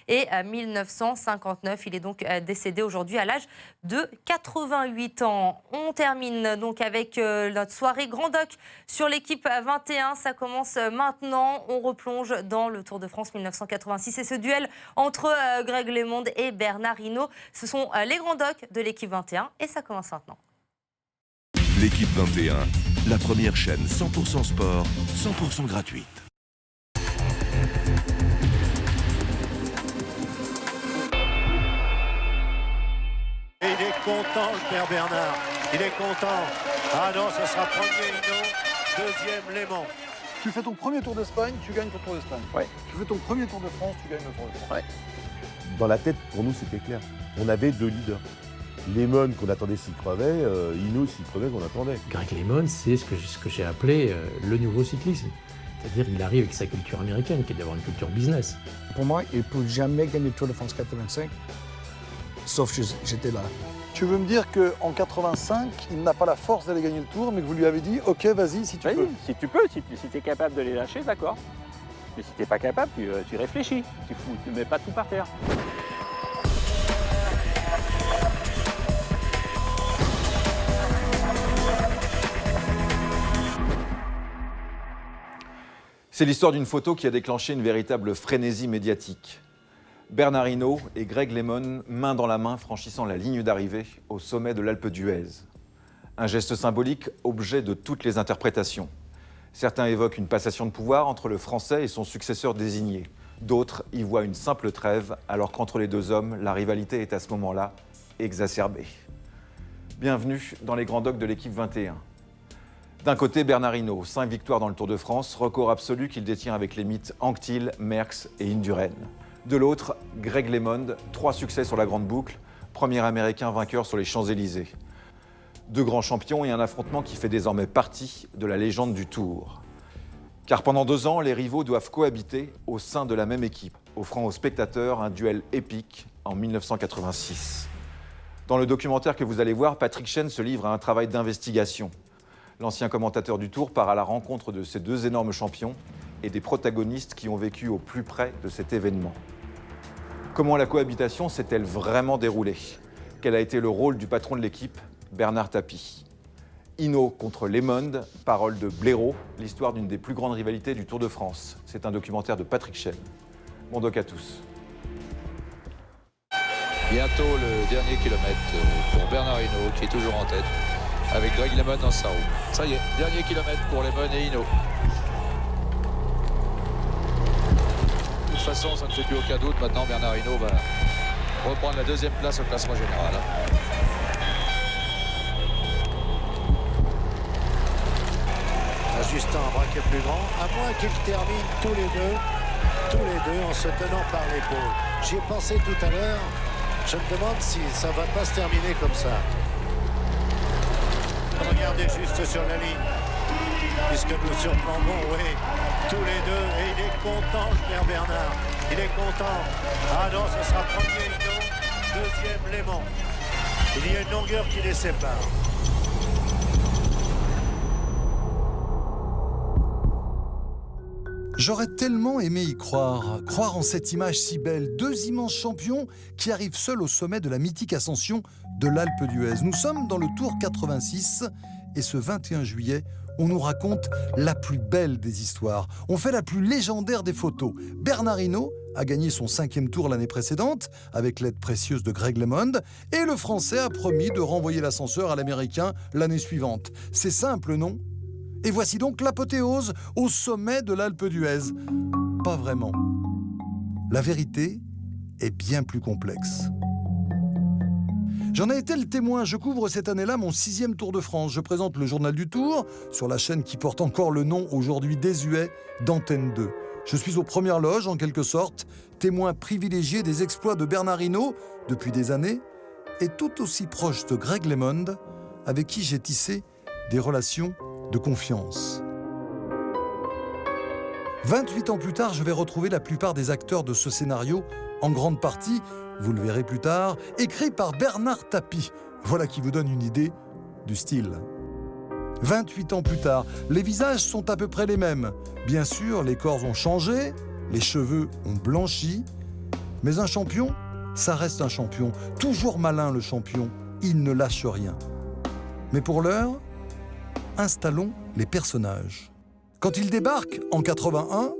et 1959. Il est donc décédé aujourd'hui à l'âge de 88 ans. On termine donc avec notre soirée Grand Doc sur l'équipe 21. Ça commence maintenant. On replonge dans le Tour de France 1986 et ce duel entre Greg LeMond et Bernard Hinault. Ce sont les Grands Docs de l'équipe 21 et ça commence maintenant. L'équipe 21, la première chaîne 100% sport, 100% gratuite. Et il est content, le père Bernard. Il est content. Ah non, ça sera premier Hinault, deuxième LeMond. Tu fais ton premier Tour d'Espagne, tu gagnes ton Tour d'Espagne. Ouais. Tu fais ton premier Tour de France, tu gagnes le Tour de France. Ouais. Dans la tête, pour nous, c'était clair. On avait deux leaders. LeMond qu'on attendait s'il crevait, Hinault s'il crevait qu'on attendait. Greg LeMond, c'est ce que j'ai appelé le nouveau cyclisme. C'est-à-dire qu'il arrive avec sa culture américaine, qui est d'avoir une culture business. Pour moi, il ne peut jamais gagner le Tour de France 85, sauf que j'étais là. Tu veux me dire qu'en 85, il n'a pas la force d'aller gagner le Tour, mais que vous lui avez dit « Ok, vas-y, si tu peux ». Si tu peux, si tu es capable de les lâcher, d'accord. Mais si tu n'es pas capable, tu réfléchis. Tu ne mets pas tout par terre. C'est l'histoire d'une photo qui a déclenché une véritable frénésie médiatique. Bernard Hinault et Greg LeMond, main dans la main, franchissant la ligne d'arrivée au sommet de l'Alpe d'Huez. Un geste symbolique, objet de toutes les interprétations. Certains évoquent une passation de pouvoir entre le Français et son successeur désigné. D'autres y voient une simple trêve, alors qu'entre les deux hommes, la rivalité est à ce moment-là exacerbée. Bienvenue dans les Grands Docs de l'équipe 21. D'un côté, Bernard Hinault, 5 victoires dans le Tour de France, record absolu qu'il détient avec les mythes Anquetil, Merckx et Indurain. De l'autre, Greg LeMond, 3 succès sur la Grande Boucle, premier Américain vainqueur sur les Champs-Élysées. 2 grands champions et un affrontement qui fait désormais partie de la légende du Tour. Car pendant 2 ans, les rivaux doivent cohabiter au sein de la même équipe, offrant aux spectateurs un duel épique en 1986. Dans le documentaire que vous allez voir, Patrick Chêne se livre à un travail d'investigation. L'ancien commentateur du Tour part à la rencontre de ces 2 énormes champions et des protagonistes qui ont vécu au plus près de cet événement. Comment la cohabitation s'est-elle vraiment déroulée? Quel a été le rôle du patron de l'équipe, Bernard Tapie? Hinault contre LeMond, parole de Blaireau, l'histoire d'une des plus grandes rivalités du Tour de France. C'est un documentaire de Patrick Chêne. Bon doc à tous. Bientôt le dernier kilomètre pour Bernard Hinault qui est toujours en tête, avec Greg LeMond dans sa roue. Ça y est, dernier kilomètre pour LeMond et Hinault. De toute façon, ça ne fait plus aucun doute. Maintenant, Bernard Hinault va reprendre la 2e place au classement général. Ajustant un braquet plus grand, à moins qu'ils terminent tous les deux en se tenant par l'épaule. J'y ai pensé tout à l'heure. Je me demande si ça va pas se terminer comme ça. Regardez juste sur la ligne, puisque nous surplombons, oui, tous les deux. Et il est content, le père Bernard. Il est content. Ah non, ce sera premier Hinault, deuxième LeMond. Il y a une longueur qui les sépare. J'aurais tellement aimé y croire en cette image si belle. 2 immenses champions qui arrivent seuls au sommet de la mythique ascension de l'Alpe d'Huez. Nous sommes dans le Tour 86 et ce 21 juillet, on nous raconte la plus belle des histoires. On fait la plus légendaire des photos. Bernard Hinault a gagné son 5e Tour l'année précédente avec l'aide précieuse de Greg LeMond et le Français a promis de renvoyer l'ascenseur à l'Américain l'année suivante. C'est simple, non ? Et voici donc l'apothéose au sommet de l'Alpe d'Huez. Pas vraiment. La vérité est bien plus complexe. J'en ai été le témoin. Je couvre cette année-là mon 6e Tour de France. Je présente le journal du Tour sur la chaîne qui porte encore le nom aujourd'hui désuet d'Antenne 2. Je suis aux premières loges, en quelque sorte, témoin privilégié des exploits de Bernard Hinault depuis des années et tout aussi proche de Greg LeMond, avec qui j'ai tissé des relations de confiance. 28 ans plus tard, je vais retrouver la plupart des acteurs de ce scénario, en grande partie, vous le verrez plus tard, écrit par Bernard Tapie. Voilà qui vous donne une idée du style. 28 ans plus tard, les visages sont à peu près les mêmes. Bien sûr, les corps ont changé, les cheveux ont blanchi, Mais un champion, ça reste un champion. Toujours malin le champion, il ne lâche rien. Mais pour l'heure, installons les personnages. Quand il débarque en 81,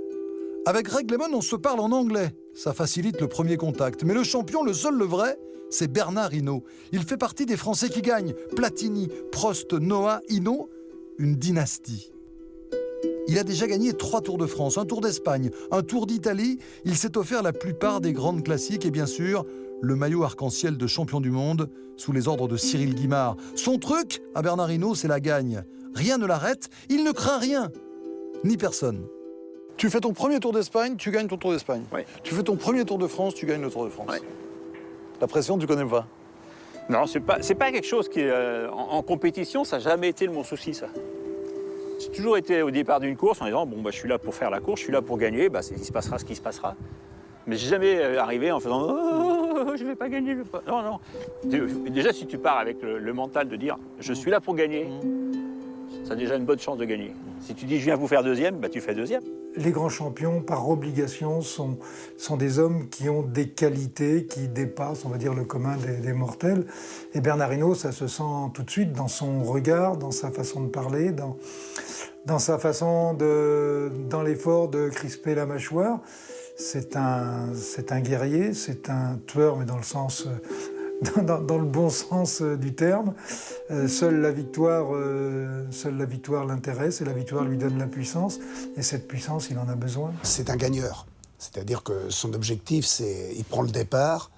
avec Greg LeMond, on se parle en anglais. Ça facilite le premier contact. Mais le champion, le seul, le vrai, c'est Bernard Hinault. Il fait partie des Français qui gagnent. Platini, Prost, Noah, Hinault, une dynastie. Il a déjà gagné 3 Tours de France, un Tour d'Espagne, un Tour d'Italie. Il s'est offert la plupart des grandes classiques et bien sûr, le maillot arc-en-ciel de champion du monde sous les ordres de Cyril Guimard. Son truc, à Bernard Hinault, c'est la gagne. Rien ne l'arrête, il ne craint rien, ni personne. Tu fais ton premier Tour d'Espagne, tu gagnes ton Tour d'Espagne. Oui. Tu fais ton premier Tour de France, tu gagnes le Tour de France. Oui. La pression, tu connais pas? Non, c'est pas quelque chose qui, en compétition, ça n'a jamais été mon souci, ça. J'ai toujours été au départ d'une course en disant bon, bah, je suis là pour faire la course, je suis là pour gagner, bah, il se passera ce qui se passera. Mais j'ai jamais arrivé en faisant oh, je vais pas gagner. Non, non. Déjà, si tu pars avec le mental de dire je suis là pour gagner, ça a déjà une bonne chance de gagner. Si tu dis je viens vous faire deuxième, bah, tu fais deuxième. Les grands champions, par obligation, sont des hommes qui ont des qualités qui dépassent, on va dire, le commun des mortels. Et Bernard Hinault, ça se sent tout de suite dans son regard, dans sa façon de parler, dans sa façon dans l'effort de crisper la mâchoire. C'est un guerrier, c'est un tueur, mais dans le sens... Dans le bon sens du terme. Seule la victoire l'intéresse et la victoire lui donne la puissance. Et cette puissance, il en a besoin. C'est un gagneur. C'est-à-dire que son objectif, c'est... Il prend le départ,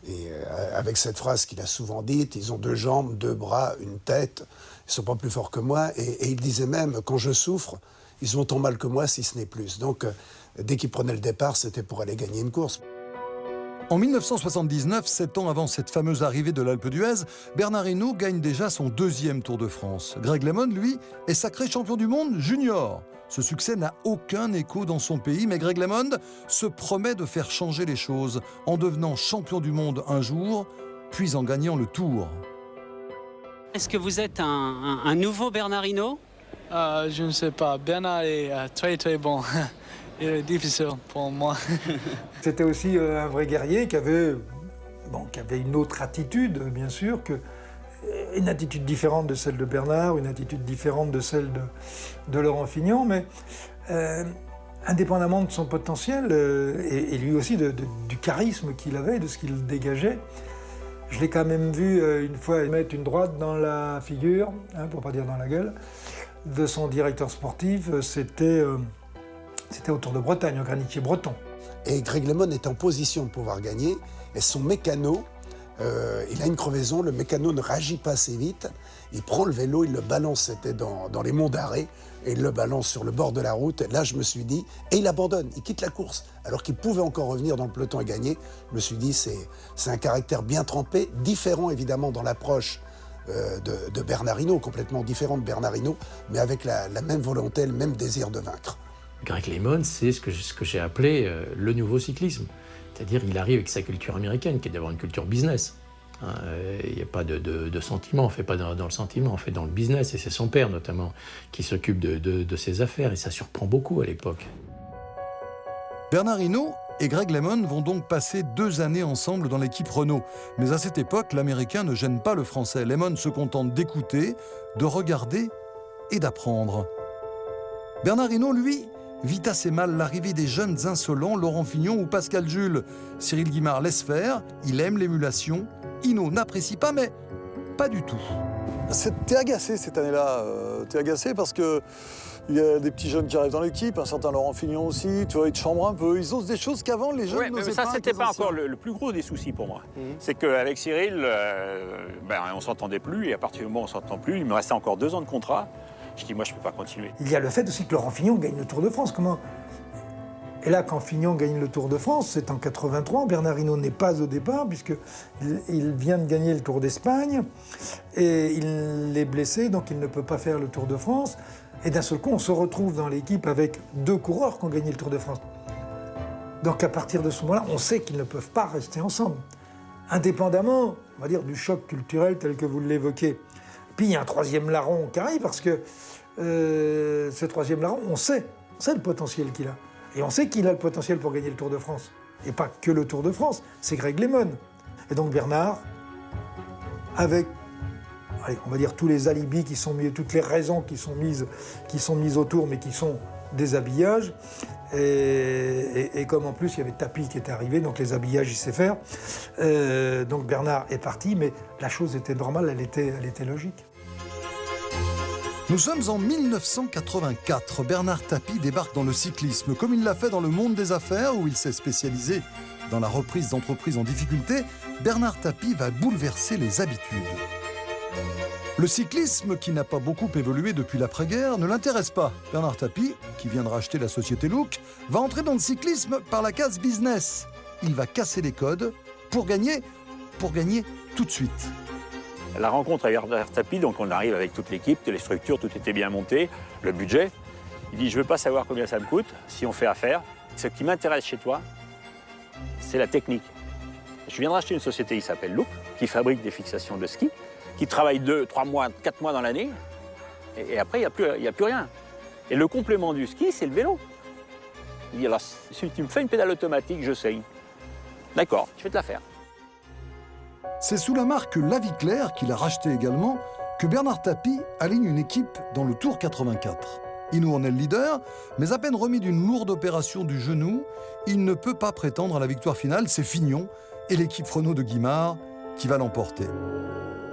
et avec cette phrase qu'il a souvent dite, ils ont 2 jambes, 2 bras, une tête, ils ne sont pas plus forts que moi. Et il disait même, quand je souffre, ils ont autant mal que moi, si ce n'est plus. Donc, dès qu'il prenait le départ, c'était pour aller gagner une course. En 1979, 7 ans avant cette fameuse arrivée de l'Alpe d'Huez, Bernard Hinault gagne déjà son 2e Tour de France. Greg LeMond, lui, est sacré champion du monde junior. Ce succès n'a aucun écho dans son pays, mais Greg LeMond se promet de faire changer les choses en devenant champion du monde un jour, puis en gagnant le Tour. Est-ce que vous êtes un nouveau Bernard Hinault? Je ne sais pas. Bernard est très très bon. Il est difficile pour moi. C'était aussi un vrai guerrier qui avait une autre attitude, bien sûr, une attitude différente de celle de Bernard, une attitude différente de celle de Laurent Fignon, mais indépendamment de son potentiel, et lui aussi du charisme qu'il avait, de ce qu'il dégageait, je l'ai quand même vu une fois mettre une droite dans la figure, pour pas dire dans la gueule, de son directeur sportif. C'était au Tour de Bretagne, au granitier breton. Et Greg LeMond est en position de pouvoir gagner, et son mécano, il a une crevaison, le mécano ne réagit pas assez vite, il prend le vélo, il le balance, c'était dans les monts d'Arrée, et il le balance sur le bord de la route, et là je me suis dit, et il abandonne, il quitte la course, alors qu'il pouvait encore revenir dans le peloton et gagner. Je me suis dit, c'est un caractère bien trempé, différent évidemment dans l'approche de Bernard Hinault, complètement différent de Bernard Hinault, mais avec la même volonté, le même désir de vaincre. Greg LeMond, c'est ce que j'ai appelé le nouveau cyclisme. C'est-à-dire il arrive avec sa culture américaine, qui est d'avoir une culture business. Il n'y a pas de sentiment, on ne fait pas dans le sentiment, on fait dans le business. Et c'est son père notamment qui s'occupe de ses affaires, et ça surprend beaucoup à l'époque. Bernard Hinault et Greg LeMond vont donc passer 2 années ensemble dans l'équipe Renault. Mais à cette époque, l'Américain ne gêne pas le Français. LeMond se contente d'écouter, de regarder et d'apprendre. Bernard Hinault, lui, vit assez mal l'arrivée des jeunes insolents, Laurent Fignon ou Pascal Jules. Cyril Guimard laisse faire, il aime l'émulation. Hinault n'apprécie pas, mais pas du tout. T'es agacé cette année-là, t'es agacé parce que il y a des petits jeunes qui arrivent dans l'équipe, un certain Laurent Fignon aussi, tu vois, ils te chambrent un peu, ils osent des choses qu'avant les jeunes n'osaient pas. Ça, c'était pas encore le plus gros des soucis pour moi. C'est qu'avec Cyril, on s'entendait plus, et à partir du moment où on s'entend plus, il me restait encore 2 ans de contrat. Je dis, moi, je peux pas continuer. Il y a le fait aussi que Laurent Fignon gagne le Tour de France. Et là, quand Fignon gagne le Tour de France, c'est en 83. Bernard Hinault n'est pas au départ, puisqu'il vient de gagner le Tour d'Espagne. Et il est blessé, donc il ne peut pas faire le Tour de France. Et d'un seul coup, on se retrouve dans l'équipe avec 2 coureurs qui ont gagné le Tour de France. Donc à partir de ce moment-là, on sait qu'ils ne peuvent pas rester ensemble. Indépendamment, on va dire, du choc culturel tel que vous l'évoquez. Puis il y a un 3e larron qui arrive, parce que ce 3e larron, on sait le potentiel qu'il a. Et on sait qu'il a le potentiel pour gagner le Tour de France. et pas que le Tour de France, c'est Greg LeMond. Et donc Bernard, avec, allez, on va dire tous les alibis qui sont mis, toutes les raisons qui sont mises autour, mais qui sont des habillages, et comme en plus il y avait Tapie qui était arrivé, donc les habillages il sait faire. Donc Bernard est parti, mais la chose était normale, elle était logique. Nous sommes en 1984. Bernard Tapie débarque dans le cyclisme, comme il l'a fait dans le monde des affaires, où il s'est spécialisé dans la reprise d'entreprises en difficulté. Bernard Tapie va bouleverser les habitudes. Le cyclisme, qui n'a pas beaucoup évolué depuis l'après-guerre, ne l'intéresse pas. Bernard Tapie, qui vient de racheter la société Look, va entrer dans le cyclisme par la case business. Il va casser les codes pour gagner tout de suite. La rencontre avec Bernard Tapie, donc on arrive avec toute l'équipe, les structures, tout était bien monté, le budget. Il dit, je ne veux pas savoir combien ça me coûte si on fait affaire. Ce qui m'intéresse chez toi, c'est la technique. Je viens de racheter une société qui s'appelle Look, qui fabrique des fixations de ski, qui travaille 2, 3 mois, 4 mois dans l'année, et après, il n'y a plus rien. Et le complément du ski, c'est le vélo. Il dit, alors, si tu me fais une pédale automatique, je sais. D'accord, je vais te la faire. C'est sous la marque La Vie Claire, qu'il a racheté également, que Bernard Tapie aligne une équipe dans le Tour 84. Hinault en est le leader, mais à peine remis d'une lourde opération du genou, il ne peut pas prétendre à la victoire finale. C'est Fignon et l'équipe Renault de Guimard qui va l'emporter.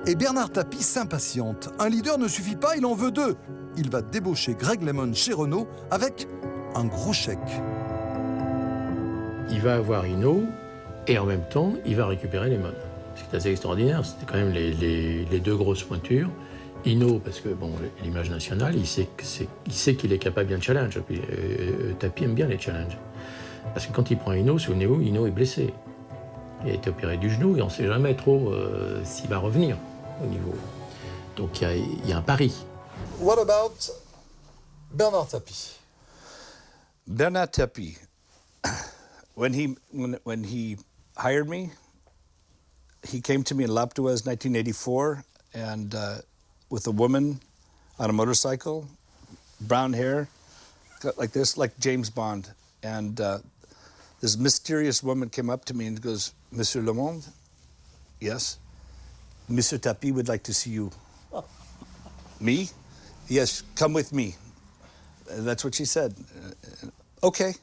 Et Bernard Tapie s'impatiente. Un leader ne suffit pas, il en veut 2. Il va débaucher Greg LeMond chez Renault avec un gros chèque. Il va avoir Hinault et en même temps, il va récupérer LeMond. Ce qui est assez extraordinaire, c'était quand même les 2 grosses pointures. Hinault, parce que bon, l'image nationale, il sait qu'il est capable d'un challenge. Et puis, Tapie aime bien les challenges. Parce que quand il prend Hinault, souvenez-vous, Hinault est blessé. Il a été opéré du genou et on ne sait jamais trop s'il va revenir au niveau. Donc il y a un pari. What about Bernard Tapie? Bernard Tapie, when he hired me, he came to me in L'Alpe d'Huez 1984, and with a woman on a motorcycle, brown hair, like this, like James Bond. And this mysterious woman came up to me and goes, Monsieur LeMond, yes, Monsieur Tapie would like to see you. Me? Yes, come with me. That's what she said. Okay.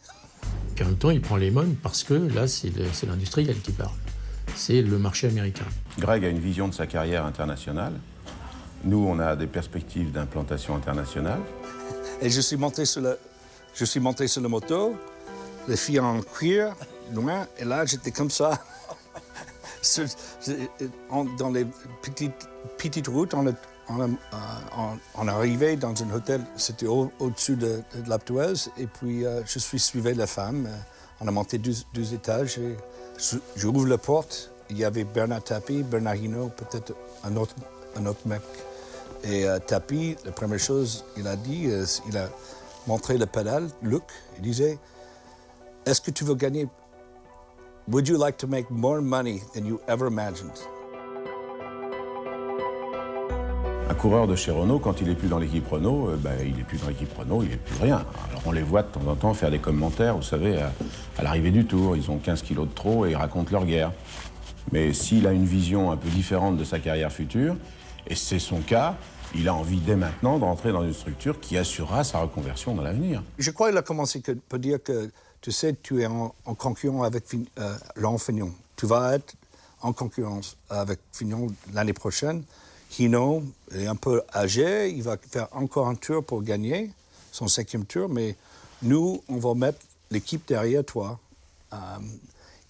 Et en même temps, il prend LeMond parce que là, c'est l'industriel qui parle. C'est le marché américain. Greg a une vision de sa carrière internationale. Nous, on a des perspectives d'implantation internationale. Et je suis monté sur le moto, les filles en cuir, loin, et là, j'étais comme ça. Dans les petites routes, on arrivait dans un hôtel, c'était au-dessus de L'Alpe d'Huez, et puis je suivais la femme. On a monté 2 étages, et j'ouvre la porte, il y avait Bernard Tapie, Bernard Hinault, peut-être un autre mec. Et Tapie, la première chose qu'il a dit, il a montré le pédale, Luc, il disait, est-ce que tu veux gagner? Would you like to make more money than you ever imagined? Un coureur de chez Renault, quand il n'est plus dans l'équipe Renault, il n'est plus dans l'équipe Renault, il n'est plus rien. Alors on les voit de temps en temps faire des commentaires, vous savez, à l'arrivée du Tour, ils ont 15 kilos de trop et ils racontent leur guerre. Mais s'il a une vision un peu différente de sa carrière future, et c'est son cas, il a envie dès maintenant de rentrer dans une structure qui assurera sa reconversion dans l'avenir. Je crois qu'il a commencé pour dire que, tu sais, tu es en concurrence avec Laurent Fignon. Tu vas être en concurrence avec Fignon l'année prochaine. Hinault est un peu âgé, il va faire encore un tour pour gagner, son 5e tour, mais nous, on va mettre l'équipe derrière toi.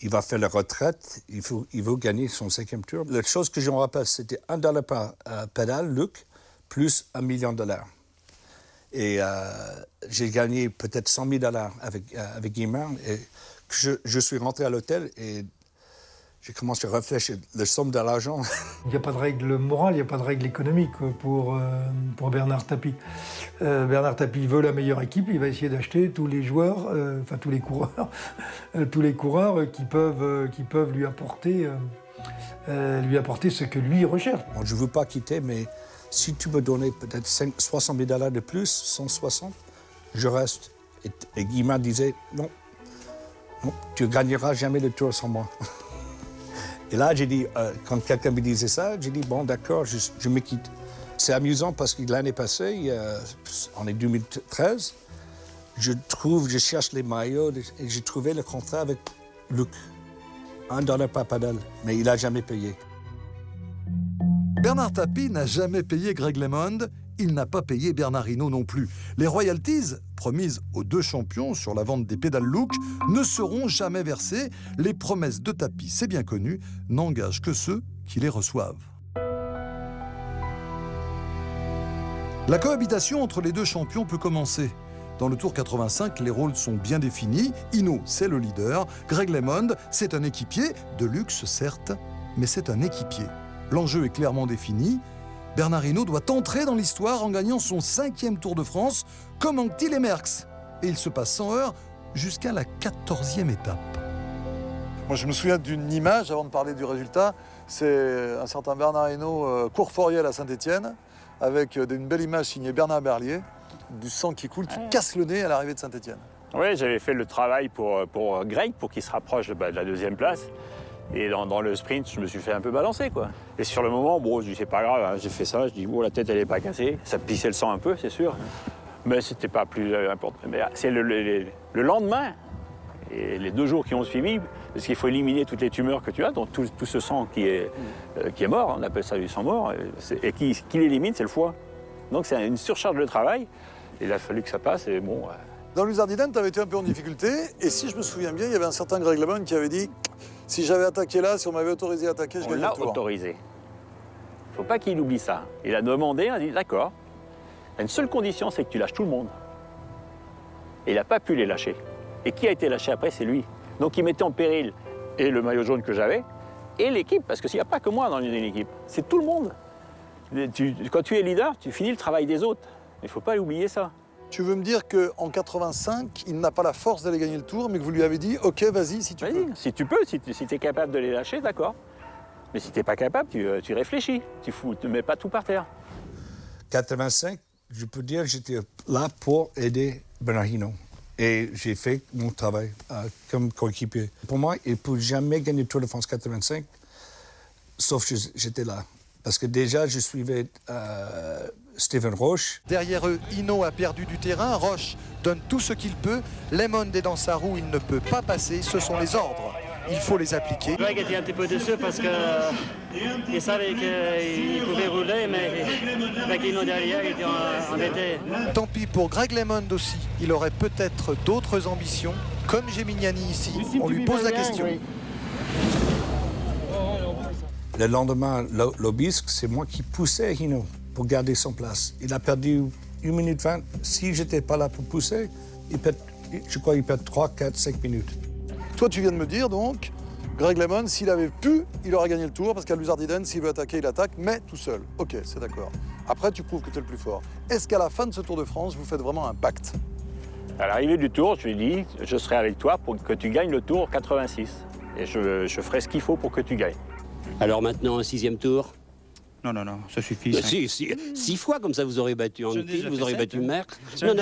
Il va faire la retraite, il veut gagner son 5e tour. La chose que je me rappelle, c'était $1 par pédale, Luc, plus $1 million. Et j'ai gagné peut-être $100 000 avec Guimard. Et je suis rentré à l'hôtel et j'ai commencé à réfléchir la somme de l'argent. Il n'y a pas de règle morale, il n'y a pas de règle économique pour Bernard Tapie. Bernard Tapie veut la meilleure équipe, il va essayer d'acheter tous les joueurs, tous les coureurs qui peuvent lui apporter ce que lui recherche. Bon, je ne veux pas quitter, mais si tu me donnais peut-être 60 000 de plus, 160, je reste. Et Guimard disait, non, tu ne gagneras jamais le Tour sans moi. Et là, j'ai dit, quand quelqu'un me disait ça, j'ai dit, bon, d'accord, je me quitte. C'est amusant parce que l'année passée, en 2013, je cherche les maillots et j'ai trouvé le contrat avec Luc. $1 par pédale, mais il n'a jamais payé. Bernard Tapie n'a jamais payé Greg LeMond, il n'a pas payé Bernard Hinault non plus. Les royalties, promises aux deux champions sur la vente des pédales Look, ne seront jamais versées. Les promesses de Tapie, c'est bien connu, n'engagent que ceux qui les reçoivent. La cohabitation entre les deux champions peut commencer. Dans le Tour 85, les rôles sont bien définis. Hinault, c'est le leader. Greg LeMond, c'est un équipier, de luxe certes, mais c'est un équipier. L'enjeu est clairement défini. Bernard Hinault doit entrer dans l'histoire en gagnant son 5e Tour de France, comme Anquetil et Merckx. Et il se passe sans heurts jusqu'à la 14e étape. Moi, je me souviens d'une image, avant de parler du résultat, c'est un certain Bernard Hinault, Courforiel à Saint-Étienne, avec une belle image signée Bernard Berlier, du sang qui coule, qui casse le nez à l'arrivée de Saint-Étienne. Oui, j'avais fait le travail pour Greg, pour qu'il se rapproche de la 2e place. Et dans le sprint, je me suis fait un peu balancer, quoi. Et sur le moment, bon, je dis, c'est pas grave, hein, j'ai fait ça, je dis, bon, la tête, elle est pas cassée. Ça pissait le sang un peu, c'est sûr. Mais c'était pas plus important. Mais c'est le lendemain, et les 2 jours qui ont suivi, parce qu'il faut éliminer toutes les tumeurs que tu as, donc tout ce sang qui est mort, on appelle ça du sang mort, et qui l'élimine, c'est le foie. Donc c'est une surcharge de travail, et il a fallu que ça passe, et bon... Dans l'Uzardiden, tu avais été un peu en difficulté, et si je me souviens bien, il y avait un certain Greg LeMond qui avait dit « Si j'avais attaqué là, si on m'avait autorisé à attaquer, je gagnais le tour. » On l'a autorisé. Il ne faut pas qu'il oublie ça. Il a demandé, il a dit « D'accord, une seule condition, c'est que tu lâches tout le monde. » Et il n'a pas pu les lâcher. Et qui a été lâché après, c'est lui. Donc il mettait en péril et le maillot jaune que j'avais, et l'équipe, parce qu'il n'y a pas que moi dans une équipe, c'est tout le monde. Quand tu es leader, tu finis le travail des autres. Il ne faut pas oublier ça. Tu veux me dire qu'en 85, il n'a pas la force d'aller gagner le Tour, mais que vous lui avez dit « Ok, vas-y, si tu peux. » Si tu peux, si tu es capable de les lâcher, d'accord. Mais si tu n'es pas capable, tu réfléchis. Tu ne mets pas tout par terre. 85, je peux dire que j'étais là pour aider Bernard Hinault. Et j'ai fait mon travail comme coéquipier. Pour moi, il ne peut jamais gagner le Tour de France 85, sauf que j'étais là. Parce que déjà, je suivais Stephen Roche. Derrière eux, Hinault a perdu du terrain. Roche donne tout ce qu'il peut. LeMond est dans sa roue, il ne peut pas passer. Ce sont les ordres. Il faut les appliquer. Greg était un petit peu déçu parce qu'il savait qu'il pouvait rouler, mais avec Hinault derrière, il était embêté. Tant pis pour Greg LeMond aussi. Il aurait peut-être d'autres ambitions, comme Géminiani ici. On lui pose la question. Le lendemain, l'Aubisque, c'est moi qui poussais Hinault pour garder son place. Il a perdu 1 minute 20. Si je n'étais pas là pour pousser, je crois qu'il perd 3, 4, 5 minutes. Toi, tu viens de me dire, donc, Greg LeMond, s'il avait pu, il aurait gagné le Tour, parce qu'à l'Uzardiden, s'il veut attaquer, il attaque, mais tout seul. Ok, c'est d'accord. Après, tu prouves que tu es le plus fort. Est-ce qu'à la fin de ce Tour de France, vous faites vraiment un pacte? À l'arrivée du Tour, je lui ai dit, je serai avec toi pour que tu gagnes le Tour 86. Et je ferai ce qu'il faut pour que tu gagnes. Alors maintenant, un 6e tour? Non, ça suffit. Bah, 6 fois, comme ça, vous aurez battu Anquetil, vous aurez battu Merckx. Non,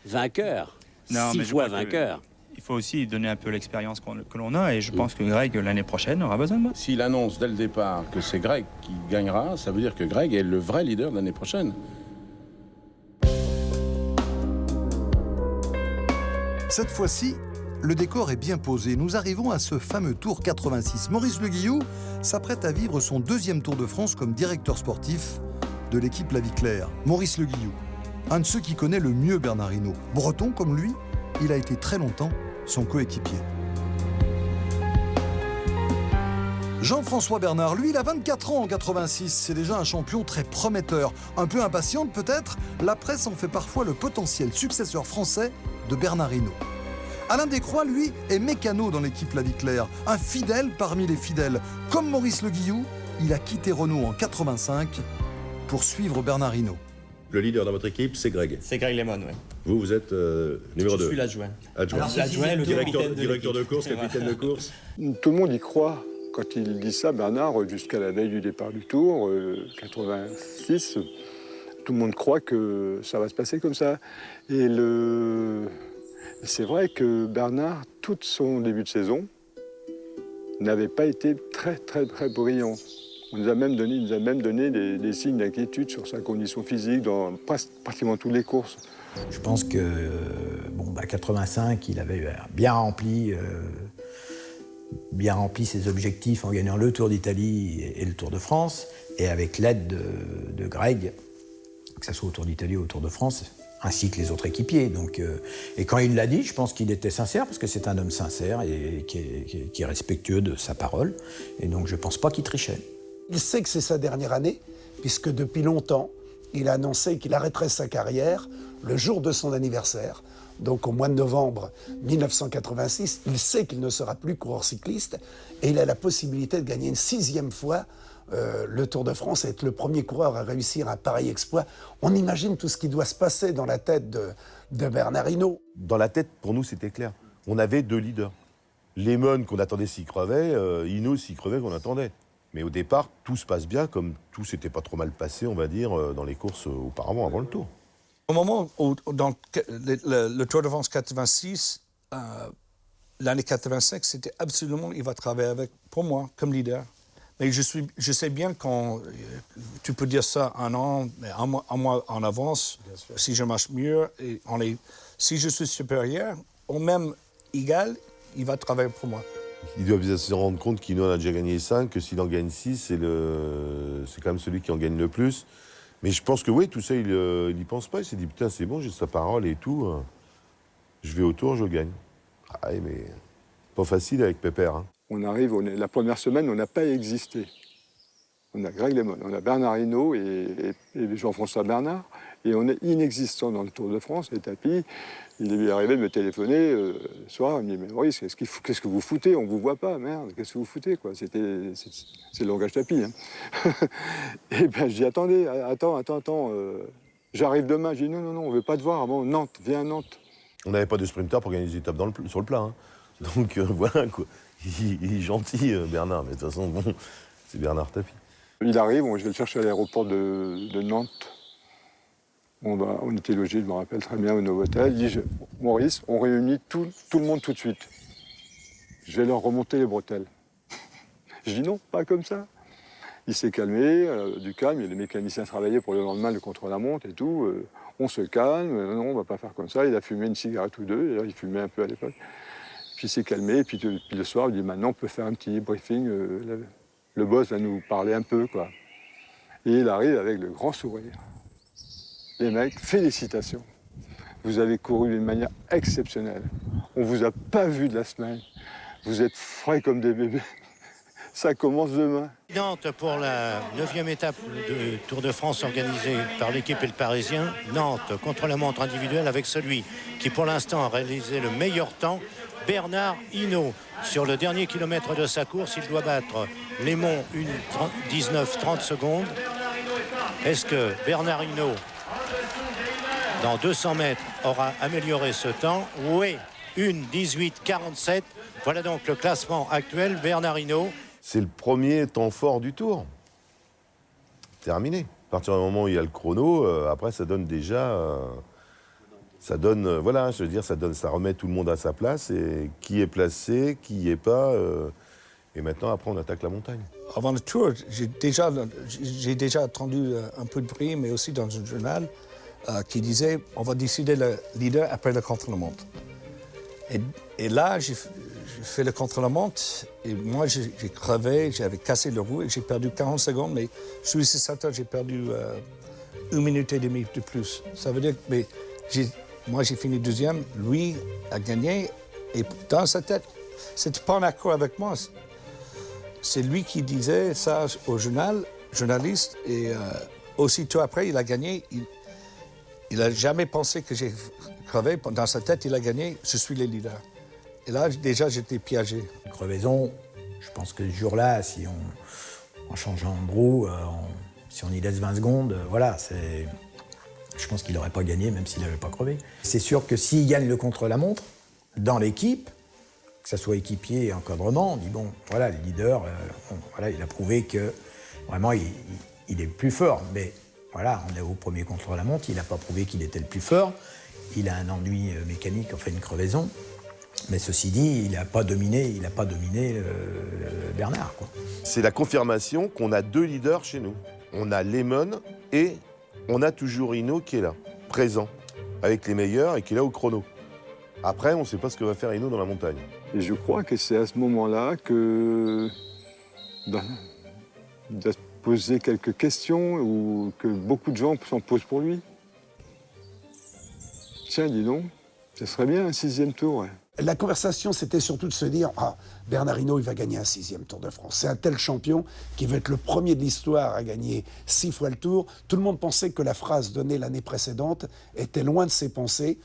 vainqueur. Non, 6 fois vainqueur. Il faut aussi donner un peu l'expérience que l'on a, et je pense que Greg, l'année prochaine, aura besoin de moi. S'il annonce dès le départ que c'est Greg qui gagnera, ça veut dire que Greg est le vrai leader de l'année prochaine. Cette fois-ci, le décor est bien posé. Nous arrivons à ce fameux Tour 86. Maurice Le Guillou s'apprête à vivre son 2e Tour de France comme directeur sportif de l'équipe La Vie Claire. Maurice Le Guillou, un de ceux qui connaît le mieux Bernard Hinault. Breton comme lui, il a été très longtemps son coéquipier. Jean-François Bernard, lui, il a 24 ans en 86. C'est déjà un champion très prometteur. Un peu impatiente peut-être, la presse en fait parfois le potentiel successeur français de Bernard Hinault. Alain Descroix, lui, est mécano dans l'équipe La Vie Claire, un fidèle parmi les fidèles. Comme Maurice Le Guillou, il a quitté Renault en 85 pour suivre Bernard Hinault. Le leader dans votre équipe, c'est Greg. C'est Greg LeMond, oui. Vous êtes numéro 2. Je suis l'adjoint. L'adjoint, le directeur de course, capitaine de course. Tout le monde y croit. Quand il dit ça, Bernard, jusqu'à la veille du départ du Tour, 86, tout le monde croit que ça va se passer comme ça. Et C'est vrai que Bernard, tout son début de saison, n'avait pas été très brillant. Il nous a même donné des signes d'inquiétude sur sa condition physique dans pratiquement toutes les courses. Je pense que, 85, il avait bien rempli ses objectifs en gagnant le Tour d'Italie et le Tour de France. Et avec l'aide de Greg, que ce soit au Tour d'Italie ou au Tour de France, ainsi que les autres équipiers. Donc, et quand il l'a dit, je pense qu'il était sincère, parce que c'est un homme sincère et qui est respectueux de sa parole. Et donc, je ne pense pas qu'il trichait. Il sait que c'est sa dernière année, puisque depuis longtemps, il a annoncé qu'il arrêterait sa carrière le jour de son anniversaire. Donc au mois de novembre 1986, il sait qu'il ne sera plus coureur cycliste et il a la possibilité de gagner une 6e fois le Tour de France et être le premier coureur à réussir un pareil exploit. On imagine tout ce qui doit se passer dans la tête de Bernard Hinault. Dans la tête, pour nous, c'était clair. On avait 2 leaders. Lemon qu'on attendait s'y crevait, Hinault s'y crevait qu'on attendait. Mais au départ, tout se passe bien, comme tout s'était pas trop mal passé, on va dire, dans les courses auparavant, avant le Tour. Au moment où, dans le Tour de France 86, l'année 85, c'était absolument, il va travailler avec, pour moi, comme leader. Mais je sais bien quand tu peux dire ça un an, mais un mois en avance, si je marche mieux, et si je suis supérieur, ou même égal, il va travailler pour moi. Il doit bien se rendre compte qu'il en a déjà gagné 5, que s'il en gagne 6, c'est quand même celui qui en gagne le plus. Mais je pense que oui, tout ça, il n'y pense pas. Il s'est dit, putain, c'est bon, j'ai sa parole et tout. Je vais au Tour, je gagne. Ah, mais pas facile avec Pépère. Hein. On arrive, la première semaine, on n'a pas existé. On a Greg Lemon, on a Bernard Hinault et Jean-François Bernard. Et on est inexistant dans le Tour de France, les tapis. Il lui est arrivé de me téléphoner le soir. Il me dit, mais Maurice, qu'est-ce que vous foutez? On ne vous voit pas, merde, qu'est-ce que vous foutez quoi? C'est le langage tapis. Hein. Et bien, je dis, attendez, attends. J'arrive demain. Je dis, non, on ne veut pas te voir avant Nantes, viens à Nantes. On n'avait pas de sprinter pour gagner des étapes sur le plat. Hein. Donc voilà, quoi. Il est gentil, Bernard, mais de toute façon, bon, c'est Bernard Tapie. Il arrive, je vais le chercher à l'aéroport de Nantes. On était logés, je me rappelle très bien, au Novotel. Il dit, Maurice, on réunit tout le monde tout de suite. Je vais leur remonter les bretelles. Je dis non, pas comme ça. Il s'est calmé, du calme, les mécaniciens travaillaient pour le lendemain le contre-la-montre et tout. On se calme, non, on ne va pas faire comme ça. Il a fumé une cigarette ou deux, il fumait un peu à l'époque. Puis il s'est calmé, et puis le soir, il dit, maintenant on peut faire un petit briefing, le boss va nous parler un peu, quoi. Et il arrive avec le grand sourire. Les mecs, félicitations. Vous avez couru d'une manière exceptionnelle. On ne vous a pas vu de la semaine. Vous êtes frais comme des bébés. Ça commence demain. Nantes pour la 9e étape du Tour de France organisée par l'équipe et le Parisien. Nantes contre la montre individuelle avec celui qui pour l'instant a réalisé le meilleur temps, Bernard Hinault. Sur le dernier kilomètre de sa course, il doit battre Lemon 1:19:30 secondes. Est-ce que Bernard Hinault, dans 200 mètres, aura amélioré ce temps? Oui, 1:18:47. Voilà donc le classement actuel, Bernard Hinault. C'est le premier temps fort du Tour. Terminé. À partir du moment où il y a le chrono, après ça donne déjà... voilà, je veux dire, ça remet tout le monde à sa place, et qui est placé, qui n'y est pas, et maintenant, après, on attaque la montagne. Avant le Tour, j'ai déjà entendu un peu de bruit, mais aussi dans un journal, qui disait on va décider le leader après le contre-la-montre. Et là, j'ai fait le contre-la-montre, et moi, j'ai crevé, j'avais cassé le roue, et j'ai perdu 40 secondes, mais sur les 7 heures, j'ai perdu 1 minute et demie de plus. Ça veut dire que moi, j'ai fini 2e, lui a gagné, et dans sa tête, c'était pas en accord avec moi. C'est lui qui disait ça au journaliste, et aussitôt après, il a gagné. Il n'a jamais pensé que j'ai crevé. Dans sa tête, il a gagné, je suis le leader. Et là, déjà, j'étais piégé. Crevaison, je pense que ce jour-là, si en changeant de roue, si on y laisse 20 secondes, voilà, je pense qu'il n'aurait pas gagné, même s'il n'avait pas crevé. C'est sûr que s'il gagne le contre-la-montre, dans l'équipe, que ce soit équipier et encadrement, on dit bon, voilà, le leader, voilà, il a prouvé que vraiment, il est le plus fort. Mais voilà, on est au premier contre-la-montre, il n'a pas prouvé qu'il était le plus fort. il a un ennui mécanique, enfin une crevaison. Mais ceci dit, il n'a pas dominé Bernard, quoi. C'est la confirmation qu'on a 2 leaders chez nous. On a Lemon et on a toujours Hinault qui est là, présent, avec les meilleurs et qui est là au chrono. Après, on ne sait pas ce que va faire Hinault dans la montagne. Et je crois que c'est à ce moment-là que de se poser quelques questions ou que beaucoup de gens s'en posent pour lui. Tiens, dis donc, ce serait bien un 6e tour. Ouais. La conversation, c'était surtout de se dire « Ah, Bernard Hinault, il va gagner un 6e Tour de France. C'est un tel champion qui va être le premier de l'histoire à gagner 6 fois le Tour. » Tout le monde pensait que la phrase donnée l'année précédente était loin de ses pensées,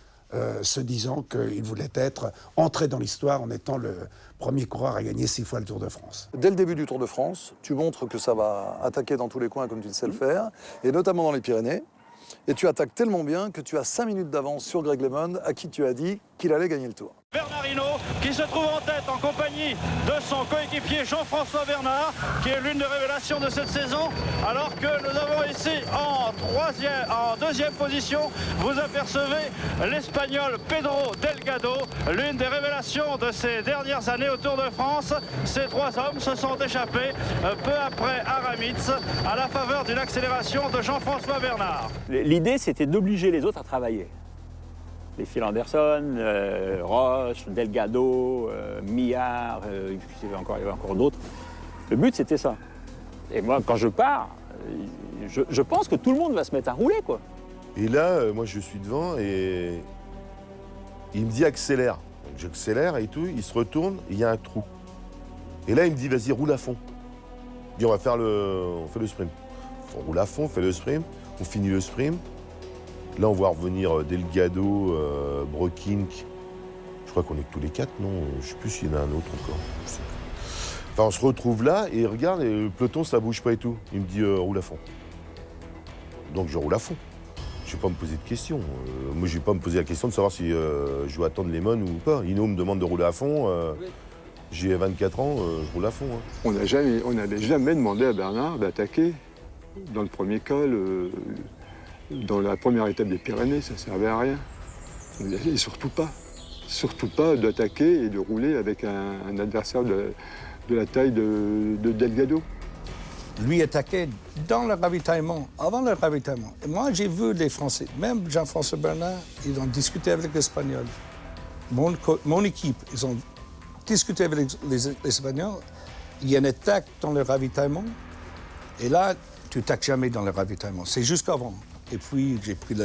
se disant qu'il voulait être entré dans l'histoire en étant le premier coureur à gagner 6 fois le Tour de France. Dès le début du Tour de France, tu montres que ça va attaquer dans tous les coins comme tu le sais le faire, et notamment dans les Pyrénées. Et tu attaques tellement bien que tu as 5 minutes d'avance sur Greg LeMond, à qui tu as dit qu'il allait gagner le Tour. Bernard Hinault qui se trouve en tête en compagnie de son coéquipier Jean-François Bernard, qui est l'une des révélations de cette saison, alors que nous avons ici en 2e position, vous apercevez l'Espagnol Pedro Delgado, l'une des révélations de ces dernières années au Tour de France. Ces 3 hommes se sont échappés peu après Aramitz à la faveur d'une accélération de Jean-François Bernard. L'idée, c'était d'obliger les autres à travailler. Les Phil Anderson, Roche, Delgado, Millard, il y avait encore d'autres. Le but, c'était ça. Et moi, quand je pars, je pense que tout le monde va se mettre à rouler, quoi. Et là, moi, je suis devant et il me dit accélère. Donc, j'accélère et tout, il se retourne, il y a un trou. Et là, il me dit vas-y, roule à fond. Il dit on fait le sprint. On roule à fond, on fait le sprint, on finit le sprint. Là, on voit revenir Delgado, Brockink. Je crois qu'on est que tous les 4, non? Je ne sais plus s'il y en a un autre encore. Enfin, on se retrouve là et regarde, et le peloton, ça bouge pas et tout. Il me dit roule à fond. Donc je roule à fond. Je ne vais pas me poser de questions. Moi, je ne vais pas me poser la question de savoir si je dois attendre Lemon ou pas. Hinault me demande de rouler à fond. J'ai 24 ans, je roule à fond. Hein. On n'avait jamais demandé à Bernard d'attaquer dans le premier col. Dans la première étape des Pyrénées, ça ne servait à rien. Et surtout pas d'attaquer et de rouler avec un adversaire de la taille de Delgado. Lui attaquait dans le ravitaillement, avant le ravitaillement. Et moi, j'ai vu les Français, même Jean-François Bernard, ils ont discuté avec l'Espagnol. Mon équipe, ils ont discuté avec les Espagnols. Il y a une attaque dans le ravitaillement. Et là, tu n'attaques jamais dans le ravitaillement. C'est jusqu'avant. Et puis, j'ai pris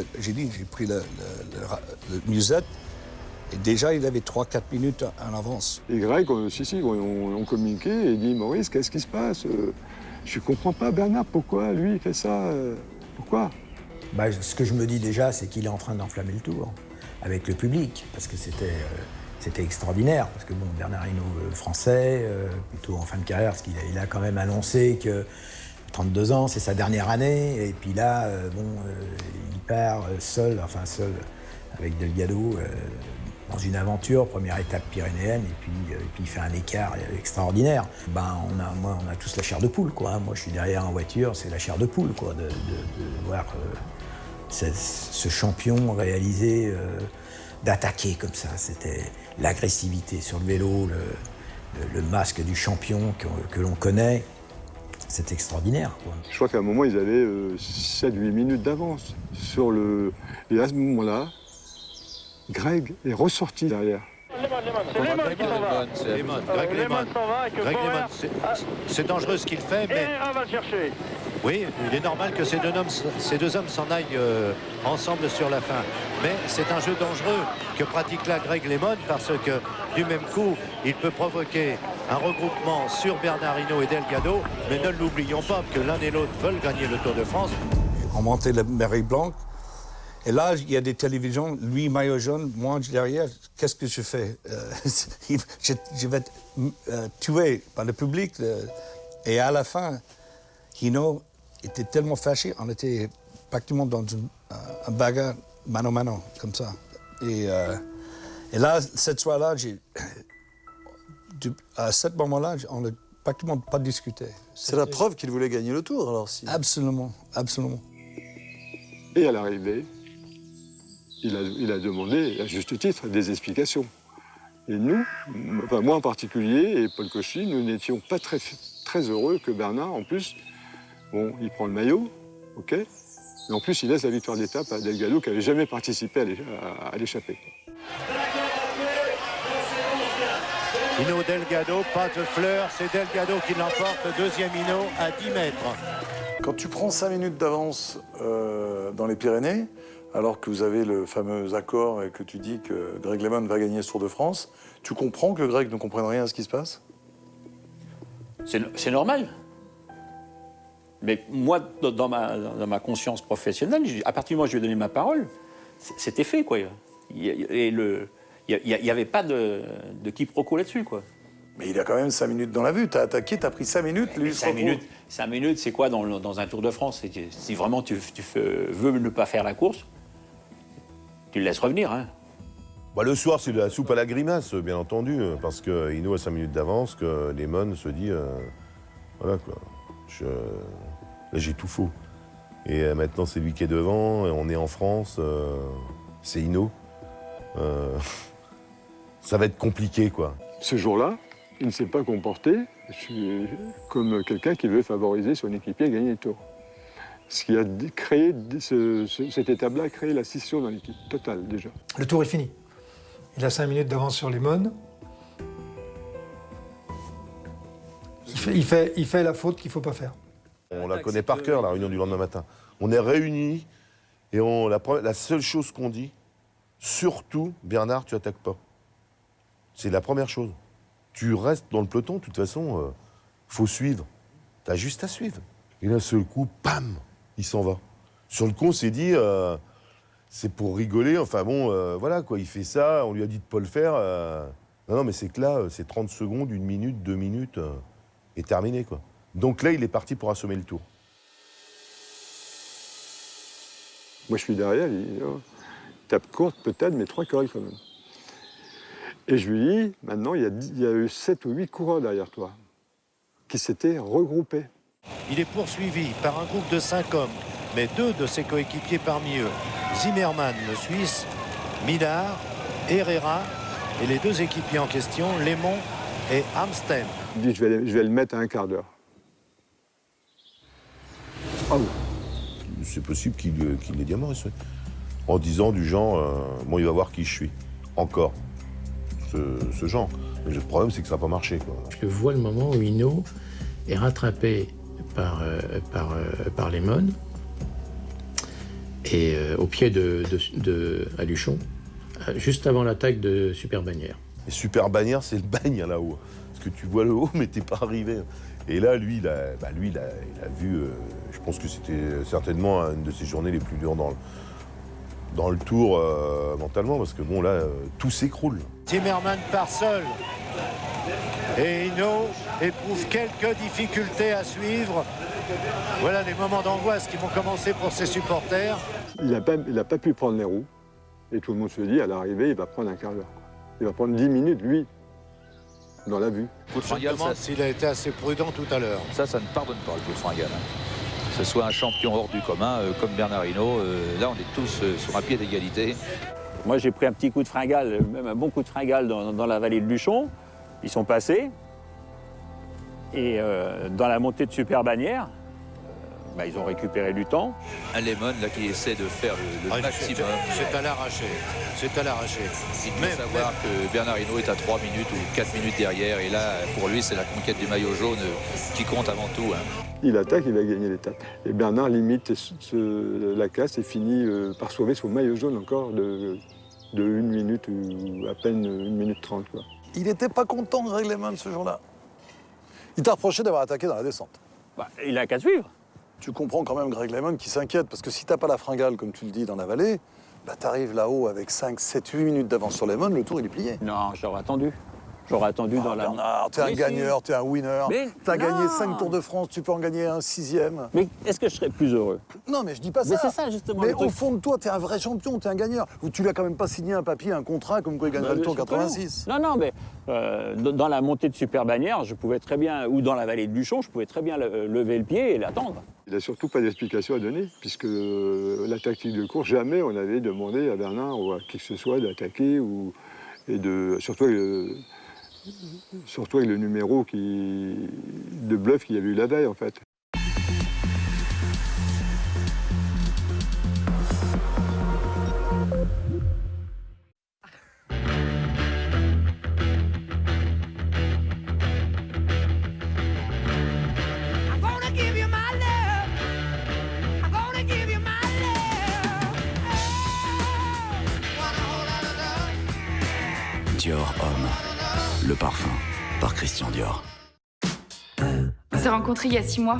le musette. Et déjà, il avait 3-4 minutes en avance. Et Greg, on communiquait et dit « Maurice, qu'est-ce qui se passe? Je ne comprends pas, Bernard, pourquoi lui, il fait ça? Pourquoi ?» Ce que je me dis déjà, c'est qu'il est en train d'enflammer le Tour avec le public, parce que c'était extraordinaire. Parce que bon, Bernard Hinault, français, plutôt en fin de carrière, parce qu'il a quand même annoncé que 32 ans, c'est sa dernière année, et puis là, il part seul, avec Delgado, dans une aventure, première étape pyrénéenne, et puis il fait un écart extraordinaire. On a tous la chair de poule, quoi. Moi, je suis derrière en voiture, c'est la chair de poule, quoi, de voir ce champion réaliser, d'attaquer comme ça. C'était l'agressivité sur le vélo, le masque du champion que l'on connaît. C'est extraordinaire, quoi. Je crois qu'à un moment, ils avaient 7-8 minutes d'avance sur le... Et à ce moment-là, Greg est ressorti derrière. C'est dangereux ce qu'il fait, mais... on va le chercher. Oui, il est normal que ces deux hommes s'en aillent ensemble sur la fin. Mais c'est un jeu dangereux que pratique là Greg LeMond, parce que du même coup, il peut provoquer un regroupement sur Bernard Hinault et Delgado. Mais ne l'oublions pas que l'un et l'autre veulent gagner le Tour de France. On montait la Mairie Blanche. Et là, il y a des télévisions, lui, maillot jaune, moi derrière, qu'est-ce que je fais? Je vais être tué par le public. Et à la fin, Hinault était tellement fâché, on était pratiquement dans un bagarre mano-mano, comme ça. Et là, cette soirée-là, à ce moment-là, on n'a pratiquement pas discuté. C'est la preuve qu'il voulait gagner le Tour, alors si. Absolument, absolument. Et à l'arrivée, il a demandé, à juste titre, des explications. Et nous, enfin moi en particulier, et Paul Cauchy, nous n'étions pas très heureux que Bernard, en plus, bon, il prend le maillot, ok, mais en plus il laisse la victoire d'étape à Delgado qui n'avait jamais participé à l'échappée. Hinault Delgado, pas de fleurs, c'est Delgado qui l'emporte, deuxième Hinault à 10 mètres. Quand tu prends 5 minutes d'avance dans les Pyrénées, alors que vous avez le fameux accord et que tu dis que Greg LeMond va gagner ce Tour de France, tu comprends que Greg ne comprenne rien à ce qui se passe? C'est normal. Mais moi, dans ma conscience professionnelle, à partir du moment où je lui ai donné ma parole, c'était fait, quoi. Il n'y avait pas de quiproquo là-dessus, quoi. Mais il a quand même 5 minutes dans la vue. T'as attaqué, t'as pris 5 minutes. Lui, 5 minutes, c'est quoi dans un Tour de France? Si vraiment tu veux ne pas faire la course, tu le laisses revenir, hein. Bah, le soir, c'est de la soupe à la grimace, bien entendu, parce que Hinault a 5 minutes d'avance, que LeMond se dit, voilà quoi, là j'ai tout faux. Et maintenant c'est lui qui est devant, et on est en France, c'est Hinault. Ça va être compliqué, quoi. Ce jour-là, il ne s'est pas comporté comme quelqu'un qui veut favoriser son équipier et gagner le Tour. Ce qui a créé, cette étape-là a créé la scission dans l'équipe totale, déjà. Le Tour est fini. Il a 5 minutes d'avance sur LeMond. Il fait la faute qu'il ne faut pas faire. On la connaît par cœur, la réunion du lendemain matin. On est réunis et la seule chose qu'on dit, surtout, Bernard, tu attaques pas. C'est la première chose. Tu restes dans le peloton, de toute façon, faut suivre. T'as juste à suivre. Et d'un seul coup, bam, il s'en va. Sur le coup, on s'est dit, c'est pour rigoler, enfin bon, voilà quoi, il fait ça, on lui a dit de pas le faire. Non, mais c'est que là, c'est 30 secondes, 1 minute, 2 minutes, et terminé, quoi. Donc là, il est parti pour assommer le Tour. Moi, je suis derrière, il dit, oh, tape courte peut-être, mais 3 corrects quand même. Et je lui dis, maintenant, il y a eu 7 ou 8 coureurs derrière toi qui s'étaient regroupés. Il est poursuivi par un groupe de 5 hommes, mais 2 de ses coéquipiers parmi eux. Zimmermann, le Suisse, Millard, Herrera et les 2 équipiers en question, Lemon et Amstel. Il dit, je vais le mettre à un quart d'heure. Ah oui. C'est possible qu'il l'ait dit à Maurice, en disant du genre, bon, il va voir qui je suis. Encore. Ce genre. Mais le problème, c'est que ça n'a pas marché, quoi. Je vois le moment où Hinault est rattrapé par LeMond et au pied de Aluchon, juste avant l'attaque de Super Bannière. Et Super Bannière, c'est le bagne là-haut. Parce que tu vois le haut, mais t'es pas arrivé. Et là, lui, il a vu, je pense que c'était certainement une de ses journées les plus dures dans le Tour mentalement, parce que bon, là, tout s'écroule. Zimmermann part seul. Et Hinault éprouve quelques difficultés à suivre. Voilà des moments d'angoisse qui vont commencer pour ses supporters. Il n'a pas pu prendre les roues. Et tout le monde se dit, à l'arrivée, il va prendre un quart d'heure. Il va prendre 10 minutes, lui, dans la vue. Coup de Je me fringale, demande s'il a été assez prudent tout à l'heure. ça ne pardonne pas le coup de fringale. Que ce soit un champion hors du commun comme Bernard Hinault, là on est tous sur un pied d'égalité. Moi, j'ai pris un petit coup de fringale, même un bon coup de fringale dans la vallée de Luchon. Ils sont passés. Et dans la montée de Super Bannière, ils ont récupéré du temps. Un LeMond là, qui essaie de faire le maximum. C'est à l'arraché. C'est à l'arraché. Il faut savoir que Bernard Hinault est à 3 minutes ou 4 minutes derrière. Et là, pour lui, c'est la conquête du maillot jaune qui compte avant tout. Il attaque, il va gagner l'étape. Et Bernard limite la casse et finit par sauver son maillot jaune encore de 1 minute ou à peine 1 minute 30. Quoi. Il n'était pas content, Greg LeMond, ce jour-là. Il t'a reproché d'avoir attaqué dans la descente. Il n'a qu'à suivre. Tu comprends quand même Greg LeMond qui s'inquiète, parce que si t'as pas la fringale, comme tu le dis, dans la vallée, t'arrives là-haut avec 5, 7, 8 minutes d'avance sur LeMond, le Tour, il est plié. Non, j'aurais attendu. J'aurais attendu dans la... Bernard, t'es un gagneur, t'es un winner. T'as gagné 5 Tours de France, tu peux en gagner un 6e. Mais est-ce que je serais plus heureux? Non, mais je dis pas ça. Mais c'est ça, justement. Mais au fond de toi, t'es un vrai champion, t'es un gagneur. Ou tu l'as quand même pas signé un papier, un contrat, comme quoi il gagnerait le Tour 86. Non, mais dans la montée de Super Bannière, je pouvais très bien, ou dans la vallée de Luchon, je pouvais très bien lever le pied et l'attendre. Il n'a surtout pas d'explication à donner, puisque la tactique de course, jamais on avait demandé à Bernard ou à qui que ce soit d'attaquer, surtout avec le numéro de bluff qu'il y avait eu la veille, en fait. Dior Homme, le parfum, par Christian Dior. On s'est rencontrés il y a 6 mois.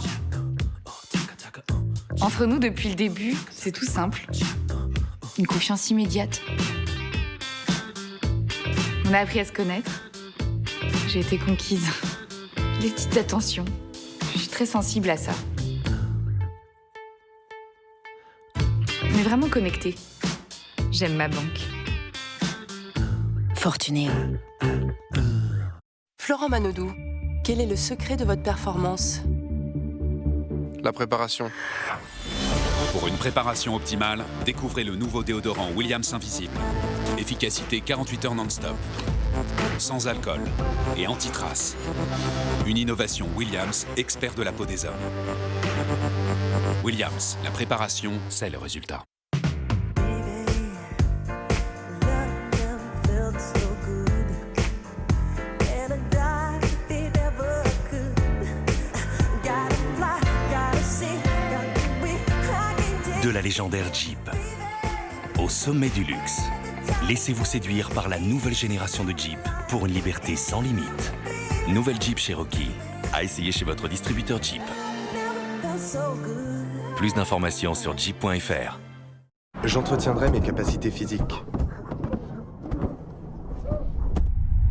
Entre nous, depuis le début, c'est tout simple. Une confiance immédiate. On a appris à se connaître. J'ai été conquise. Les petites attentions. Je suis très sensible à ça. On est vraiment connectés. J'aime ma banque. Fortunéo. Florent Manodou, quel est le secret de votre performance? La préparation. Pour une préparation optimale, découvrez le nouveau déodorant Williams Invisible. Efficacité 48 heures non-stop. Sans alcool et anti-trace. Une innovation Williams, expert de la peau des hommes. Williams, la préparation, c'est le résultat. De la légendaire Jeep au sommet du luxe. Laissez-vous séduire par la nouvelle génération de Jeep pour une liberté sans limite. Nouvelle Jeep Cherokee, à essayer chez votre distributeur Jeep. Plus d'informations sur jeep.fr. J'entretiendrai mes capacités physiques.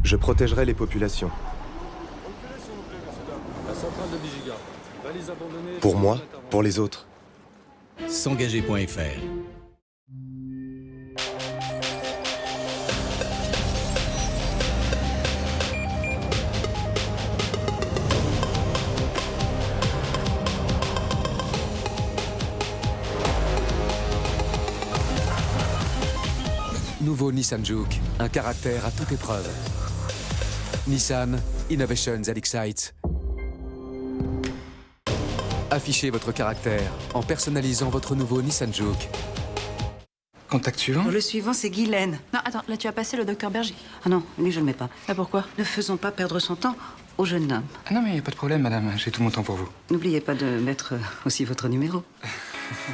Je protégerai les populations. Pour moi, pour les autres. S'engager.fr. Nouveau Nissan Juke, un caractère à toute épreuve. Nissan Innovations that Excites. Affichez votre caractère en personnalisant votre nouveau Nissan Juke. Contact suivant. Le suivant, c'est Guylaine. Non, attends, là tu as passé le docteur Berger. Ah non, lui, je le mets pas. Ah, pourquoi? Ne faisons pas perdre son temps au jeune homme. Ah non, mais il n'y a pas de problème, madame. J'ai tout mon temps pour vous. N'oubliez pas de mettre aussi votre numéro.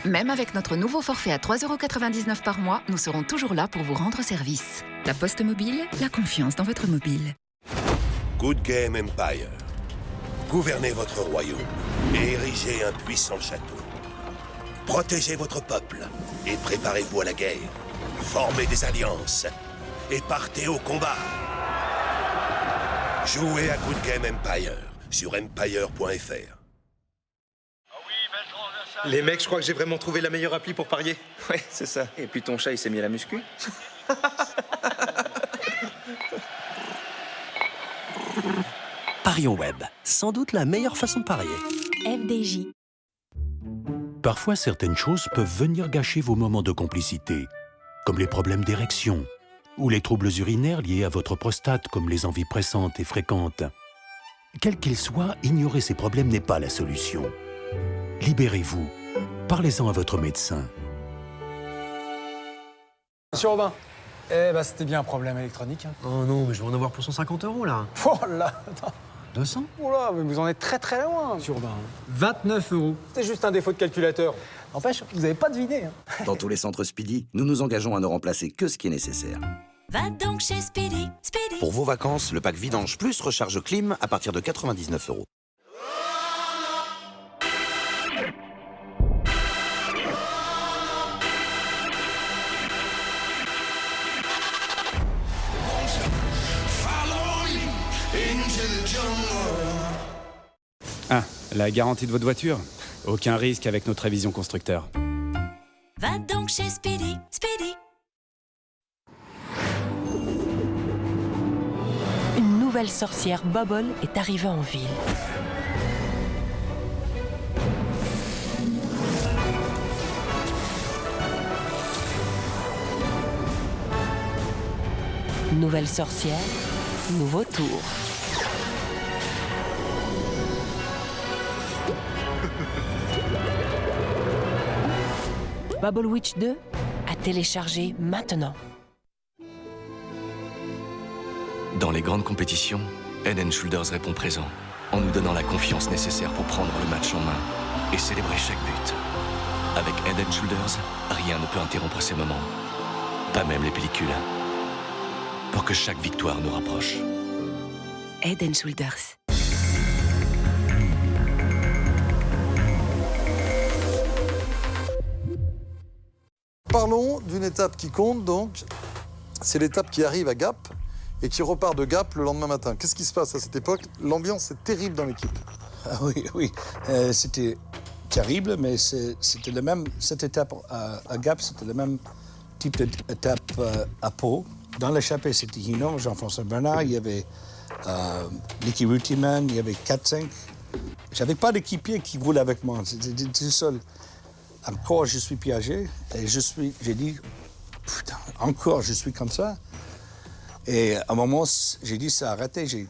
Même avec notre nouveau forfait à 3,99 € par mois, nous serons toujours là pour vous rendre service. La Poste Mobile, la confiance dans votre mobile. Good Game Empire. Gouvernez votre royaume et érigez un puissant château. Protégez votre peuple et préparez-vous à la guerre. Formez des alliances et partez au combat. Jouez à Good Game Empire sur empire.fr. Les mecs, je crois que j'ai vraiment trouvé la meilleure appli pour parier. Ouais, c'est ça. Et puis ton chat, il s'est mis à la muscu. Parions web, sans doute la meilleure façon de parier. FDJ. Parfois, certaines choses peuvent venir gâcher vos moments de complicité, comme les problèmes d'érection ou les troubles urinaires liés à votre prostate, comme les envies pressantes et fréquentes. Quels qu'ils soient, ignorer ces problèmes n'est pas la solution. Libérez-vous. Parlez-en à votre médecin. Monsieur Robin, c'était bien un problème électronique. Hein. Oh non, mais je vais en avoir pour 150 € là. Oh là, attends. 200? Oh là, mais vous en êtes très très loin. Monsieur Robin, 29 €. C'était juste un défaut de calculateur. N'empêche, vous n'avez pas deviné. Hein. Dans tous les centres Speedy, nous nous engageons à ne remplacer que ce qui est nécessaire. Va donc chez Speedy. Speedy. Pour vos vacances, le pack vidange plus recharge clim à partir de 99 €. Ah, la garantie de votre voiture? Aucun risque avec notre révision constructeur. Va donc chez Speedy. Speedy. Une nouvelle sorcière, Bubble, est arrivée en ville. Nouvelle sorcière, nouveau tour. Bubble Witch 2 à télécharger maintenant. Dans les grandes compétitions, Head & Shoulders répond présent, en nous donnant la confiance nécessaire pour prendre le match en main et célébrer chaque but. Avec Head & Shoulders, rien ne peut interrompre ces moments, pas même les pellicules, pour que chaque victoire nous rapproche. Head & Shoulders. Parlons d'une étape qui compte, donc. C'est l'étape qui arrive à Gap et qui repart de Gap le lendemain matin. Qu'est-ce qui se passe à cette époque? L'ambiance est terrible dans l'équipe. Ah oui. C'était terrible, mais c'était le même. Cette étape à Gap, c'était le même type d'étape à Pau. Dans l'échappée, c'était Hinault, Jean-François Bernard, il y avait Nicky Rutiman, il y avait 4-5. J'avais pas d'équipier qui roule avec moi, j'étais tout seul. Encore, je suis piégé, et j'ai dit, putain, encore, je suis comme ça. Et à un moment, j'ai dit, ça a arrêté. J'ai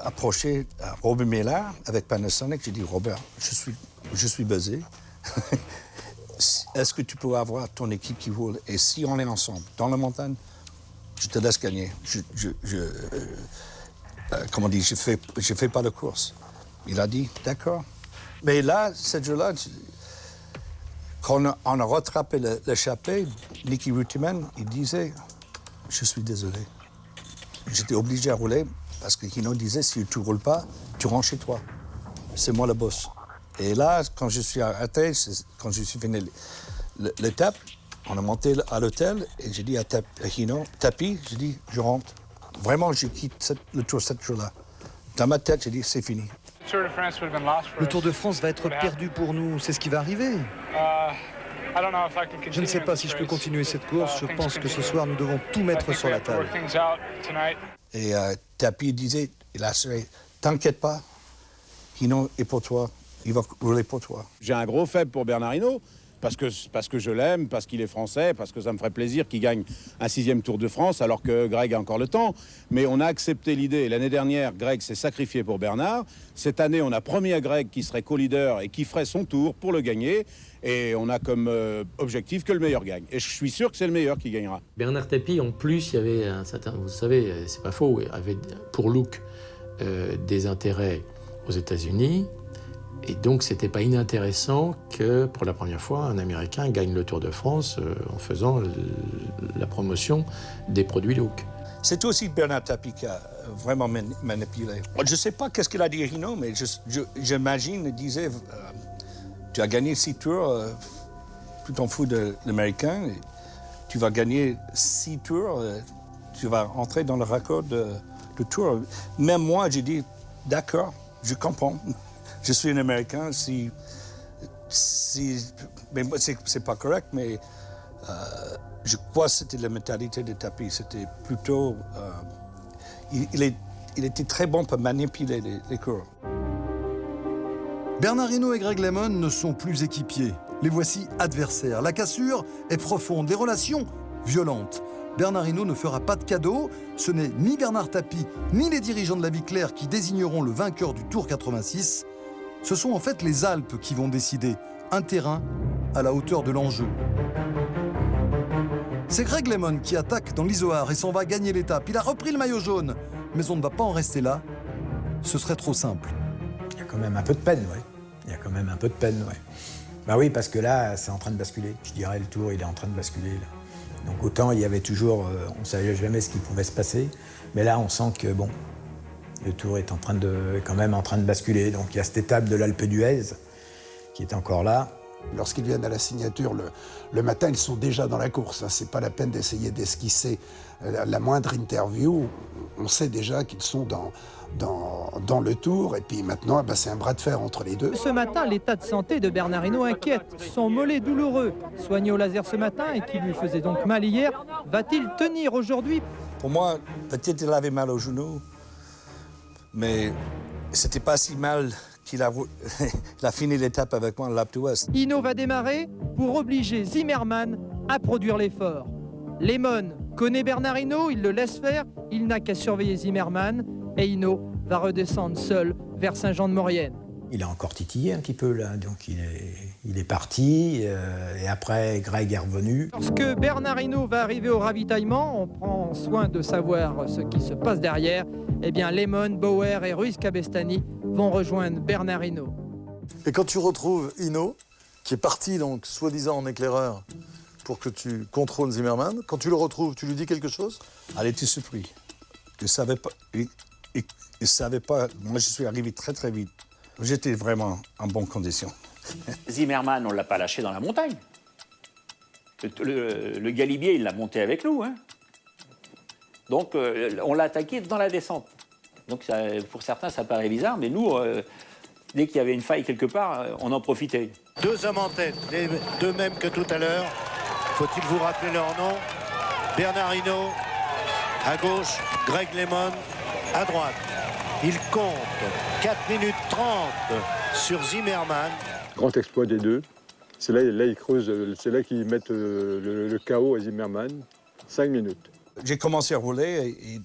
approché Robert Miller avec Panasonic. J'ai dit, Robert, je suis buzzé. Est-ce que tu peux avoir ton équipe qui roule? Et si on est ensemble, dans la montagne, je te laisse gagner. Comment dire, je fais pas de course. Il a dit, d'accord. Mais là, ce jour-là, quand on a rattrapé l'échappée, Nicky Rutiman, il disait, je suis désolé. J'étais obligé à rouler parce que Hinault disait, si tu ne roules pas, tu rentres chez toi. C'est moi le boss. Et là, quand je suis arrêté, quand je suis fini l'étape, on a monté à l'hôtel et j'ai dit à Hinault, tapis, j'ai dit, je rentre. Vraiment, je quitte le Tour cette jour-là. Dans ma tête, j'ai dit, c'est fini. Le Tour de France va être perdu pour nous. C'est ce qui va arriver. Je ne sais pas si je peux continuer cette course. Je pense que ce soir, nous devons tout mettre sur la table. Et Tapi disait, il a assuré, t'inquiète pas, Hinault est pour toi. Il va rouler pour toi. J'ai un gros faible pour Bernard Hinault, parce que je l'aime, parce qu'il est français, parce que ça me ferait plaisir qu'il gagne un 6e Tour de France, alors que Greg a encore le temps. Mais on a accepté l'idée. L'année dernière, Greg s'est sacrifié pour Bernard. Cette année, on a promis à Greg qui serait co-leader et qui ferait son tour pour le gagner. Et on a comme objectif que le meilleur gagne. Et je suis sûr que c'est le meilleur qui gagnera. Bernard Tapie, en plus, il y avait un certain... Vous savez, c'est pas faux, il avait pour Look des intérêts aux États-Unis. Et donc, c'était pas inintéressant que, pour la première fois, un Américain gagne le Tour de France en faisant la promotion des produits Look. C'est aussi Bernard Tapie qui a vraiment manipulé. Je ne sais pas qu'est-ce qu'il a dit à Hinault, mais j'imagine, il disait, tu as gagné 6 tours, tu t'en fous de l'Américain, tu vas gagner 6 tours, tu vas entrer dans le record de tour. Même moi, j'ai dit, d'accord, je comprends. Je suis un Américain, mais c'est pas correct, mais je crois que c'était la mentalité de Tapie. C'était plutôt... il était très bon pour manipuler les coureurs. Bernard Hinault et Greg LeMond ne sont plus équipiers. Les voici adversaires. La cassure est profonde, les relations violentes. Bernard Hinault ne fera pas de cadeau. Ce n'est ni Bernard Tapie, ni les dirigeants de la Vie Claire qui désigneront le vainqueur du Tour 86. Ce sont en fait les Alpes qui vont décider. Un terrain à la hauteur de l'enjeu. C'est Greg LeMond qui attaque dans l'Izoard et s'en va gagner l'étape. Il a repris le maillot jaune, mais on ne va pas en rester là. Ce serait trop simple. Il y a quand même un peu de peine, oui. Il y a quand même un peu de peine, oui. Bah oui, parce que là, c'est en train de basculer. Je dirais, le Tour, il est en train de basculer, là. Donc autant, il y avait toujours... on ne savait jamais ce qui pouvait se passer. Mais là, on sent que, bon, le Tour est quand même en train de basculer. Donc il y a cette étape de l'Alpe d'Huez qui est encore là. Lorsqu'ils viennent à la signature le matin, ils sont déjà dans la course. C'est pas la peine d'essayer d'esquisser la moindre interview. On sait déjà qu'ils sont dans le tour. Et puis maintenant, c'est un bras de fer entre les deux. Ce matin, l'état de santé de Bernard Hinault inquiète. Son mollet douloureux, soigné au laser ce matin et qui lui faisait donc mal hier, va-t-il tenir aujourd'hui? Pour moi, peut-être il avait mal au genou, mais c'était pas si mal qu'il a, il a fini l'étape avec moi en Lap d'Ouest. Hinault va démarrer pour obliger Zimmermann à produire l'effort. Lemon connaît Bernard Hinault, il le laisse faire, il n'a qu'à surveiller Zimmermann et Hinault va redescendre seul vers Saint-Jean-de-Maurienne. Il a encore titillé un petit peu là, donc il est parti et après Greg est revenu. Lorsque Bernard Hinault va arriver au ravitaillement, on prend soin de savoir ce qui se passe derrière. Eh bien, Lemon, Bauer et Ruiz Cabestany vont rejoindre Bernard Hinault. Et quand tu retrouves Hinault, qui est parti donc soi-disant en éclaireur pour que tu contrôles Zimmermann, quand tu le retrouves, tu lui dis quelque chose? Elle était surprise. Il ne savait pas. Moi, je suis arrivé très très vite. J'étais vraiment en bonne condition. Zimmermann, on ne l'a pas lâché dans la montagne. Le galibier, il l'a monté avec nous. Hein. Donc, on l'a attaqué dans la descente. Donc, ça, pour certains, ça paraît bizarre, mais nous, dès qu'il y avait une faille quelque part, on en profitait. 2 hommes en tête, les deux mêmes que tout à l'heure. Faut-il vous rappeler leur nom? Bernard Hinault, à gauche, Greg Lemon, à droite. Il compte 4 minutes 30 sur Zimmermann. Grand exploit des deux. C'est là ils creusent, c'est là qu'ils mettent le chaos à Zimmermann. 5 minutes. J'ai commencé à rouler et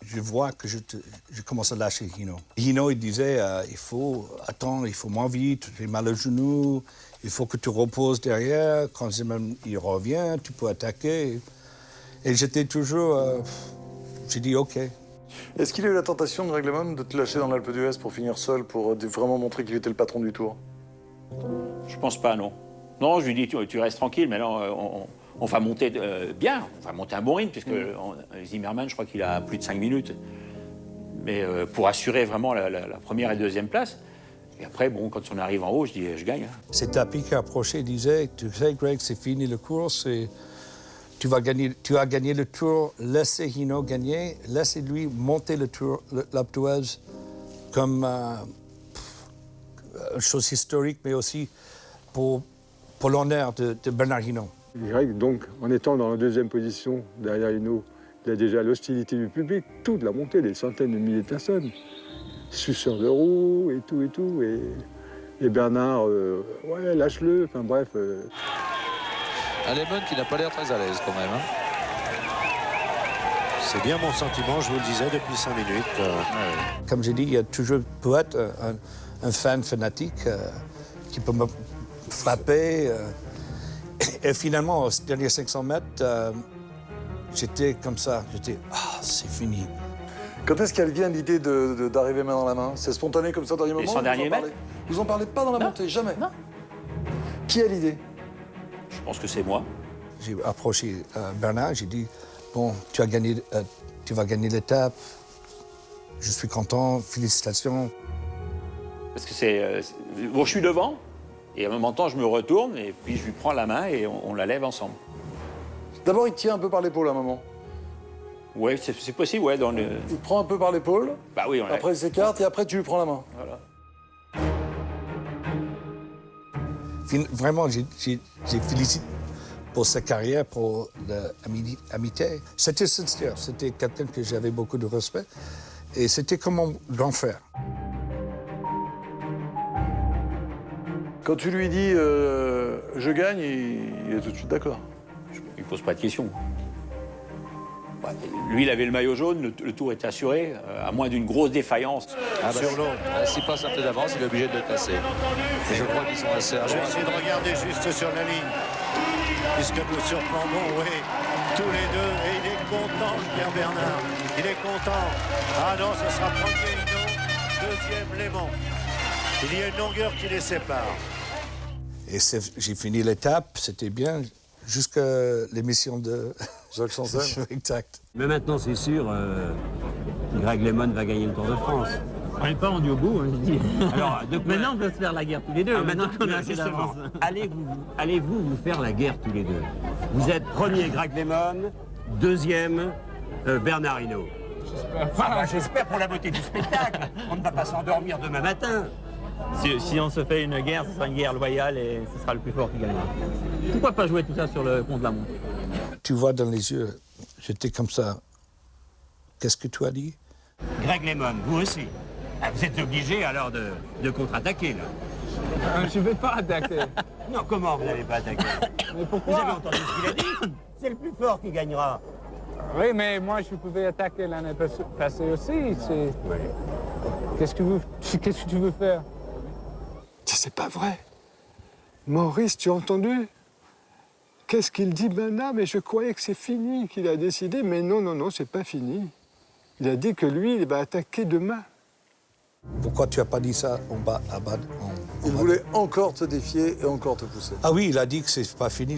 je vois que je commence à lâcher Hinault. Hinault, il disait, il faut attendre, il faut moins vite, j'ai mal au genou, il faut que tu reposes derrière. Quand Zimmermann il revient, tu peux attaquer. Et j'étais toujours... j'ai dit OK. Est-ce qu'il a eu la tentation, Greg Lemon, de te lâcher dans l'Alpe d'Huez pour finir seul, pour vraiment montrer qu'il était le patron du Tour? Je pense pas, non. Non, je lui dis, tu restes tranquille, mais là, on va monter bien, on va monter un bon rythme, puisque Zimmermann, je crois qu'il a plus de 5 minutes. Mais pour assurer vraiment la première et deuxième place. Et après, bon, quand on arrive en haut, je dis, je gagne. C'est Tapi qui approchait et disait, tu sais, Greg, c'est fini la course, et tu as gagné le Tour, laissez Hinault gagner, laissez-lui monter le Tour, l'Alpe d'Huez, comme une chose historique, mais aussi pour l'honneur de Bernard Hinault. Greg, donc, en étant dans la deuxième position derrière Hinault, il a déjà l'hostilité du public, toute la montée, des centaines de milliers de personnes, suceurs de roues et tout. Et Bernard, ouais, lâche-le, enfin bref. Un Lemon qui n'a pas l'air très à l'aise quand même. Hein. C'est bien mon sentiment, je vous le disais depuis 5 minutes. Comme j'ai dit, il y a toujours peut être un fan fanatique qui peut me frapper. Et finalement, aux derniers 500 mètres, j'étais comme ça. J'étais, c'est fini. Quand est-ce qu'elle vient l'idée d'arriver main dans la main? C'est spontané comme ça, dernier moment? Et son dernier mètre? Vous en parlez pas dans la montée, jamais? Non. Qui a l'idée? Je pense que c'est moi. J'ai approché Bernard, j'ai dit, bon, tu vas gagner l'étape, je suis content, félicitations. Parce que bon, je suis devant, et en même temps, je me retourne, et puis je lui prends la main, et on la lève ensemble. D'abord, il te tient un peu par l'épaule à un moment. Oui, c'est possible, ouais. Il te prend un peu par l'épaule, bah oui, après il s'écarte, et après tu lui prends la main. Voilà. Vraiment, j'ai félicité pour sa carrière, pour l'amitié. C'était sincère, c'était quelqu'un que j'avais beaucoup de respect. Et c'était comme mon grand frère. Quand tu lui dis je gagne, il est tout de suite d'accord. Il ne pose pas de questions. Lui, il avait le maillot jaune, le tour était assuré, à moins d'une grosse défaillance. Sur l'autre. S'il passe un peu d'avance, il est obligé de le classer. Et je crois qu'ils sont assez à Je vais essayer de regarder juste sur la ligne, puisque nous surplombons, oui, tous les deux. Et il est content, Pierre Bernard. Il est content. Ah non, ce sera premier Hinault, deuxième Lemon. Il y a une longueur qui les sépare. Et j'ai fini l'étape, c'était bien. Jusqu'à l'émission de Jacques Chancel. Exact. Mais maintenant, c'est sûr, Greg Lemon va gagner le Tour de France. On n'est pas rendu au bout, hein, je dis. Alors, Maintenant, on peut se faire la guerre tous les deux. Maintenant qu'on a assez d'avance. Allez-vous vous faire la guerre tous les deux? Vous êtes premier Greg LeMond, deuxième Bernard Hinault. J'espère pour la beauté du spectacle. On ne va pas s'endormir demain matin. Si on se fait une guerre, ce sera une guerre loyale et ce sera le plus fort qui gagnera. Pourquoi pas jouer tout ça sur le compte de la montre? Tu vois dans les yeux, j'étais comme ça. Qu'est-ce que tu as dit? Greg LeMond, vous aussi. Ah, vous êtes obligé alors de contre-attaquer, là. Je ne vais pas attaquer. Non, comment vous n'allez pas attaquer? Mais pourquoi? Vous avez entendu ce qu'il a dit? C'est le plus fort qui gagnera. Oui, mais moi, je pouvais attaquer l'année passée aussi. Oui. Qu'est-ce que tu veux faire? C'est pas vrai. Maurice, tu as entendu? Qu'est-ce qu'il dit maintenant? Mais je croyais que c'est fini, qu'il a décidé. Mais non, c'est pas fini. Il a dit que lui, il va attaquer demain. Pourquoi tu n'as pas dit ça en bas, Il voulait encore te défier et encore te pousser. Ah oui, il a dit que c'est pas fini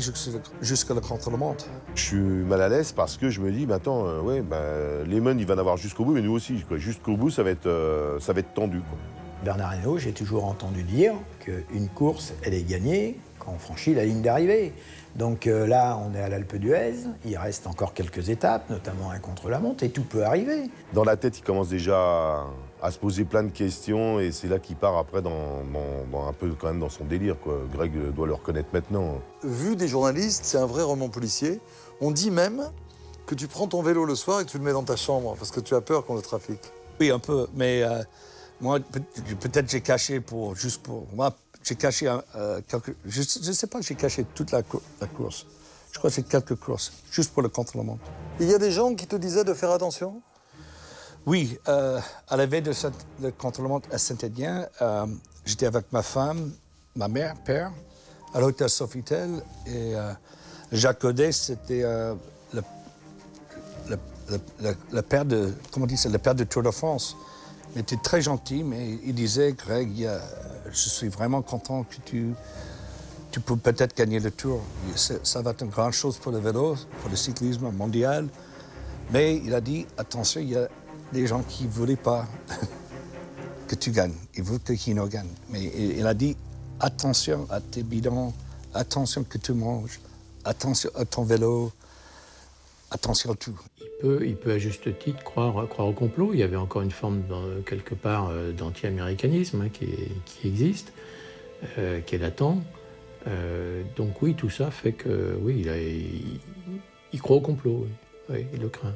jusqu'à le contre-la-montre. Je suis mal à l'aise parce que je me dis, LeMond, il va en avoir jusqu'au bout, mais nous aussi. Jusqu'au bout, ça va être tendu, quoi. Bernard Hinault, j'ai toujours entendu dire qu'une course, elle est gagnée quand on franchit la ligne d'arrivée. Donc là, on est à l'Alpe d'Huez, il reste encore quelques étapes, notamment un contre-la-montre, et tout peut arriver. Dans la tête, il commence déjà à se poser plein de questions, et c'est là qu'il part après dans un peu quand même dans son délire, quoi. Greg doit le reconnaître maintenant. Vu des journalistes, c'est un vrai roman policier. On dit même que tu prends ton vélo le soir et que tu le mets dans ta chambre, parce que tu as peur qu'on le trafique. Oui, un peu, mais moi, peut-être j'ai caché juste pour moi. J'ai caché je ne sais pas, j'ai caché toute la course. Je crois que c'est quelques courses, juste pour le contre-la-montre. Il y a des gens qui te disaient de faire attention? Oui, à la veille de le contre-la-montre à Saint-Étienne, j'étais avec ma femme, ma mère, père, à l'hôtel Sofitel, et Jacques Godet, c'était le père de, comment on dit ça, le père de Tour de France. Il était très gentil, mais il disait, Greg, je suis vraiment content que tu peux peut-être gagner le Tour. Ça va être une grande chose pour le vélo, pour le cyclisme mondial. Mais il a dit, attention, il y a des gens qui ne voulaient pas que tu gagnes. Ils voulaient que Hinault gagne. Mais il a dit, attention à tes bidons, attention que tu manges, attention à ton vélo, attention à tout. Il peut à juste titre croire au complot. Il y avait encore une forme, quelque part, d'anti-américanisme qui existe, qui est latent. Donc oui, tout ça fait que, oui, il croit au complot, oui, il le craint.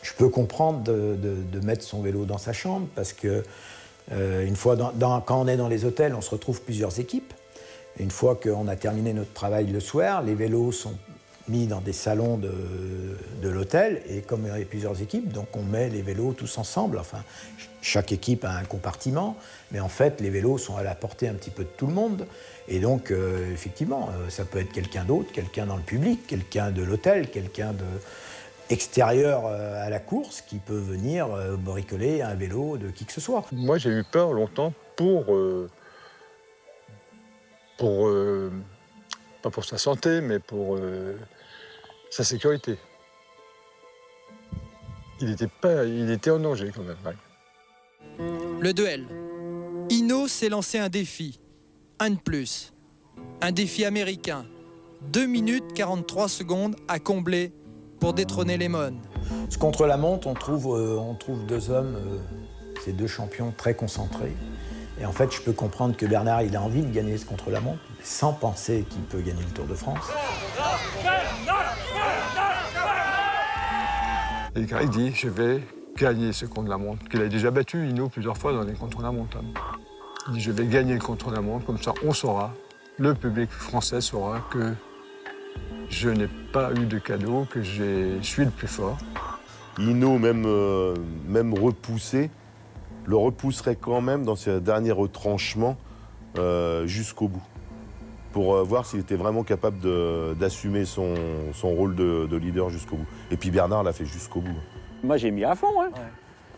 Je peux comprendre de mettre son vélo dans sa chambre, parce que une fois quand on est dans les hôtels, on se retrouve plusieurs équipes. Une fois qu'on a terminé notre travail le soir, les vélos sont mis dans des salons de l'hôtel, et comme il y a plusieurs équipes, donc on met les vélos tous ensemble. Enfin, chaque équipe a un compartiment, mais en fait, les vélos sont à la portée un petit peu de tout le monde. Et donc, effectivement, ça peut être quelqu'un d'autre, quelqu'un dans le public, quelqu'un de l'hôtel, quelqu'un extérieur à la course qui peut venir bricoler un vélo de qui que ce soit. Moi, j'ai eu peur longtemps pas pour sa santé, mais pour sa sécurité. Il était en danger quand même. Ouais. Le duel. Hinault s'est lancé un défi. Un de plus. Un défi américain. 2 minutes 43 secondes à combler pour détrôner LeMond. Ce contre-la-montre, on trouve deux hommes, ces deux champions très concentrés. Et en fait, je peux comprendre que Bernard, il a envie de gagner ce contre-la-montre, sans penser qu'il peut gagner le Tour de France. Et Greg dit, je vais gagner ce contre-la-montre, qu'il a déjà battu Hinault plusieurs fois dans les contre-la-montre. Il dit, je vais gagner le contre-la-montre, comme ça on saura, le public français saura que je n'ai pas eu de cadeau, que je suis le plus fort. Hinault, même repoussé, le repousserait quand même dans ses derniers retranchements jusqu'au bout, pour voir s'il était vraiment capable d'assumer son rôle de leader jusqu'au bout. Et puis Bernard l'a fait jusqu'au bout. Moi j'ai mis à fond. Hein. Ouais.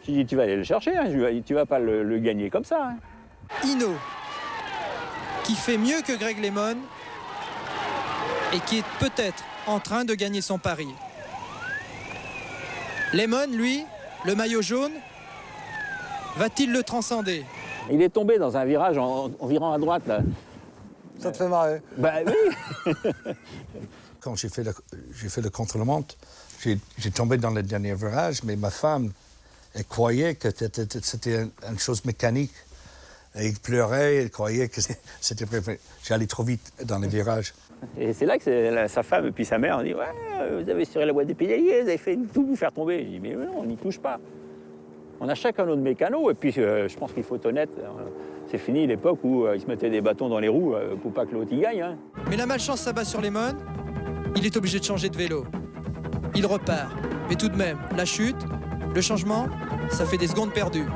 J'ai dit tu vas aller le chercher, hein. Tu vas pas le gagner comme ça. Hein. Hinault, qui fait mieux que Greg LeMond et qui est peut-être en train de gagner son pari. LeMond, lui, le maillot jaune, Va-t-il le transcender? Il est tombé dans un virage en virant à droite, là. Ça te fait marrer? Bah oui. Quand j'ai fait le contre-la-montre, j'ai tombé dans le dernier virage, mais ma femme, elle croyait que c'était une chose mécanique. Et il pleurait, elle croyait que c'était vrai. J'allais trop vite dans les virages. Et c'est là que sa femme et puis sa mère ont dit « Ouais, vous avez tiré la boîte des pédaliers, vous avez fait tout vous faire tomber. » Je dis « Mais non, on n'y touche pas. On a chacun notre mécano. » Et puis, je pense qu'il faut être honnête, c'est fini l'époque où ils se mettaient des bâtons dans les roues pour pas que l'autre y gagne. Hein. Mais la malchance s'abat sur Lemon. Il est obligé de changer de vélo. Il repart. Mais tout de même, la chute, le changement, ça fait des secondes perdues.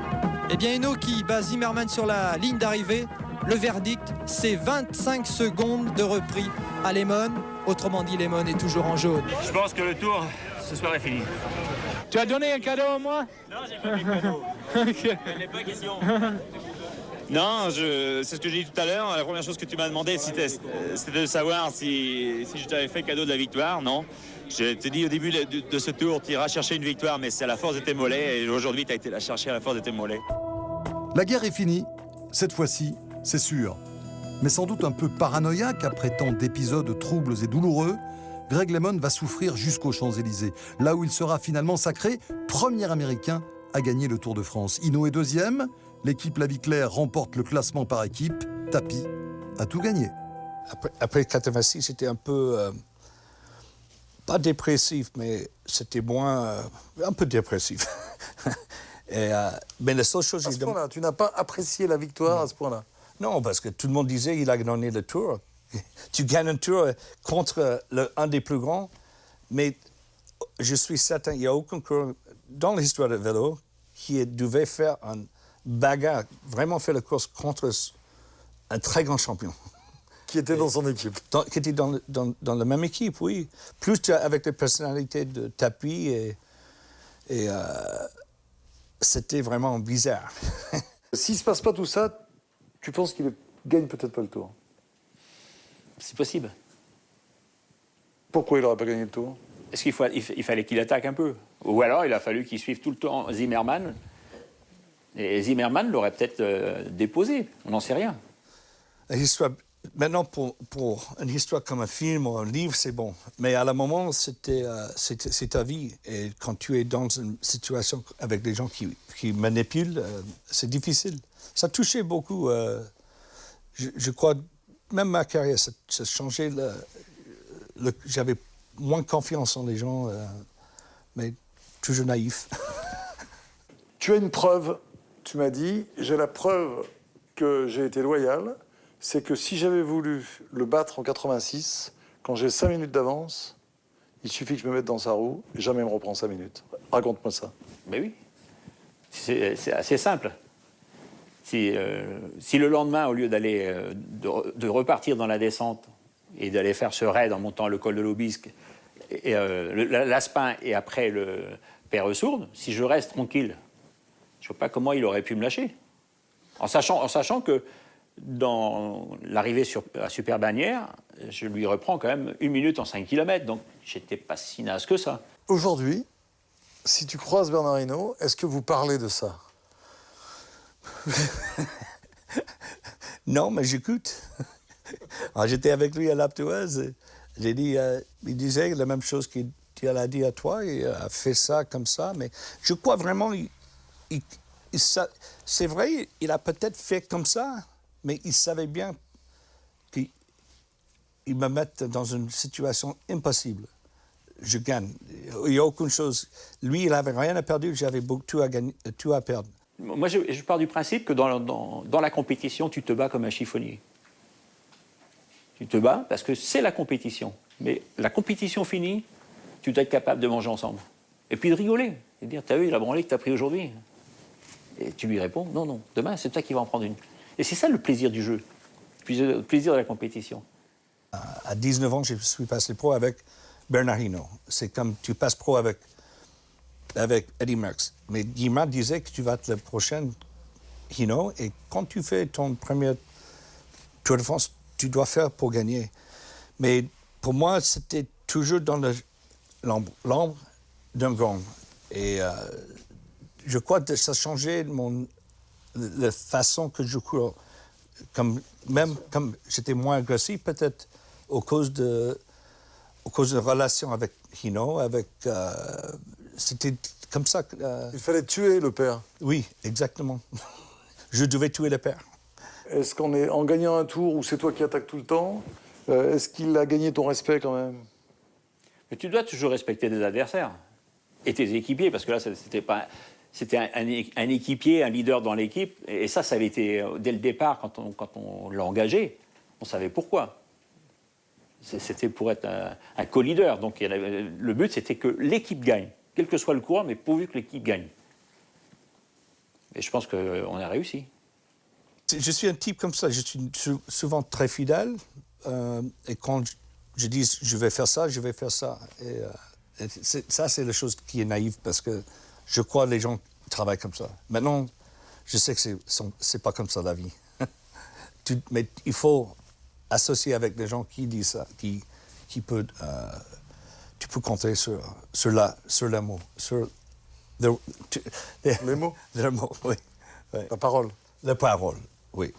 Eh bien, Hinault qui bat Zimmermann sur la ligne d'arrivée. Le verdict, c'est 25 secondes de repris à Lemon. Autrement dit, Lemon est toujours en jaune. Je pense que le tour, ce soir est fini. Tu as donné un cadeau à moi? Non, j'ai pas fait de cadeau. Il n'est pas question. Non, c'est ce que j'ai dit tout à l'heure. La première chose que tu m'as demandé, c'était de savoir si je t'avais fait cadeau de la victoire. Non. Je t'ai dit au début de ce tour, tu iras chercher une victoire, mais c'est à la force de tes mollets. Et aujourd'hui, tu as été la chercher à la force de tes mollets. La guerre est finie. Cette fois-ci, c'est sûr. Mais sans doute un peu paranoïaque après tant d'épisodes troubles et douloureux, Greg LeMond va souffrir jusqu'aux Champs-Élysées, là où il sera finalement sacré premier Américain à gagner le Tour de France. Hinault est deuxième, l'équipe La Vie Claire remporte le classement par équipe, Tapi a tout gagné. Après 86, c'était un peu, pas dépressif, mais c'était moins, un peu dépressif. Mais la seule chose... À ce point-là, tu n'as pas apprécié la victoire à ce point-là? Non, parce que tout le monde disait qu'il a gagné le Tour. Tu gagnes un Tour contre un des plus grands, mais je suis certain qu'il n'y a aucun coureur dans l'histoire du vélo qui devait faire un bagarre, vraiment faire la course contre un très grand champion. Qui était dans son équipe. Qui était dans la même équipe, oui. Plus avec les personnalités de Tapi et c'était vraiment bizarre. S'il ne se passe pas tout ça, tu penses qu'il gagne peut-être pas le Tour? C'est possible. Pourquoi il n'aurait pas gagné le Tour? Est-ce qu'il fallait qu'il attaque un peu? Ou alors il a fallu qu'il suive tout le temps Zimmermann. Et Zimmermann l'aurait peut-être déposé. On n'en sait rien. Maintenant, pour une histoire comme un film ou un livre, c'est bon. Mais à la moment, c'est ta vie. Et quand tu es dans une situation avec des gens qui manipulent, c'est difficile. Ça touchait beaucoup. Je crois, même ma carrière, ça a changé. J'avais moins confiance en les gens, mais toujours naïf. Tu as une preuve, tu m'as dit, j'ai la preuve que j'ai été loyal. C'est que si j'avais voulu le battre en 86, quand j'ai 5 minutes d'avance, il suffit que je me mette dans sa roue, et jamais il me reprend 5 minutes. Raconte-moi ça. Mais oui, c'est assez simple. Si le lendemain, au lieu d'aller de repartir dans la descente et d'aller faire ce raid en montant le col de l'Aubisque, l'Aspin et après le Peyresourde, si je reste tranquille, je ne vois pas comment il aurait pu me lâcher. En sachant que dans l'arrivée à Super-Bagnères, je lui reprends quand même 1 minute en 5 km, donc j'étais pas si naze que ça. Aujourd'hui, si tu croises Bernard Hinault, est-ce que vous parlez de ça? Non, mais j'écoute. J'étais avec lui à l'Aptoise. J'ai dit, il disait la même chose qu'il a dit à toi, il a fait ça comme ça, mais je crois vraiment, c'est vrai, il a peut-être fait comme ça, mais il savait bien qu'il me mette dans une situation impossible. Je gagne. Il n'y a aucune chose. Lui, il n'avait rien à perdre, j'avais tout à perdre. Moi, je pars du principe que dans la compétition, tu te bats comme un chiffonnier. Tu te bats parce que c'est la compétition. Mais la compétition finie, tu dois être capable de manger ensemble. Et puis de rigoler. Et de dire, t'as vu la branlée que t'as pris aujourd'hui? Et tu lui réponds, non, non, demain, c'est toi qui vas en prendre une. Et c'est ça le plaisir du jeu, le plaisir de la compétition. À 19 ans, je suis passé pro avec Bernard Hinault. C'est comme tu passes pro avec Eddie Merckx. Mais Guimard disait que tu vas être le prochain Hinault, et quand tu fais ton premier Tour de France, tu dois faire pour gagner. Mais pour moi, c'était toujours dans l'ombre d'un grand. Et je crois que ça a changé mon la façon que je cours, même comme j'étais moins agressif, peut-être à cause de relation avec Hinault, c'était comme ça. Il fallait tuer le père. Oui, exactement. Je devais tuer le père. Est-ce en gagnant un tour où c'est toi qui attaques tout le temps, est-ce qu'il a gagné ton respect quand même? Mais tu dois toujours respecter tes adversaires et tes équipiers, parce que là, c'était un équipier, un leader dans l'équipe, et ça avait été, dès le départ, quand on l'a engagé, on savait pourquoi. C'était pour être un co-leader, donc le but, c'était que l'équipe gagne, quel que soit le coureur, mais pourvu que l'équipe gagne. Et je pense qu'on a réussi. Je suis un type comme ça, je suis souvent très fidèle, et quand je dis je vais faire ça, je vais faire ça. Et ça, c'est la chose qui est naïve, parce que je crois que les gens travaillent comme ça. Maintenant, je sais que c'est pas comme ça la vie. Mais il faut associer avec des gens qui disent ça, tu peux compter sur les mots. Les mots? Les mots, oui. La parole? La parole, oui.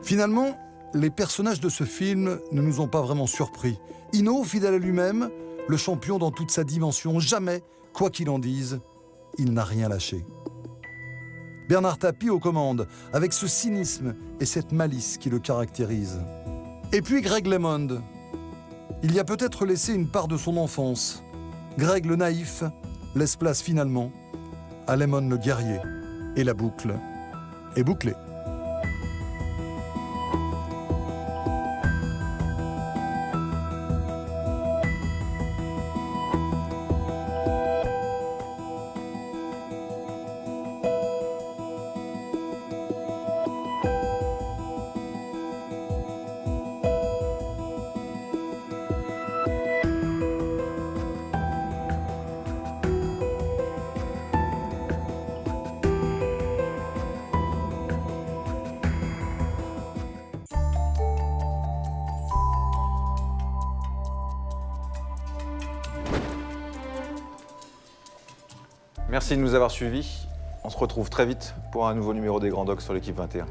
Finalement, les personnages de ce film ne nous ont pas vraiment surpris. Hinault, fidèle à lui-même, le champion dans toute sa dimension, jamais, quoi qu'il en dise, il n'a rien lâché. Bernard Tapie aux commandes, avec ce cynisme et cette malice qui le caractérise. Et puis Greg LeMond. Il y a peut-être laissé une part de son enfance. Greg le naïf laisse place finalement à LeMond le guerrier. Et la boucle est bouclée. Merci de nous avoir suivis. On se retrouve très vite pour un nouveau numéro des Grands Docs sur l'équipe 21.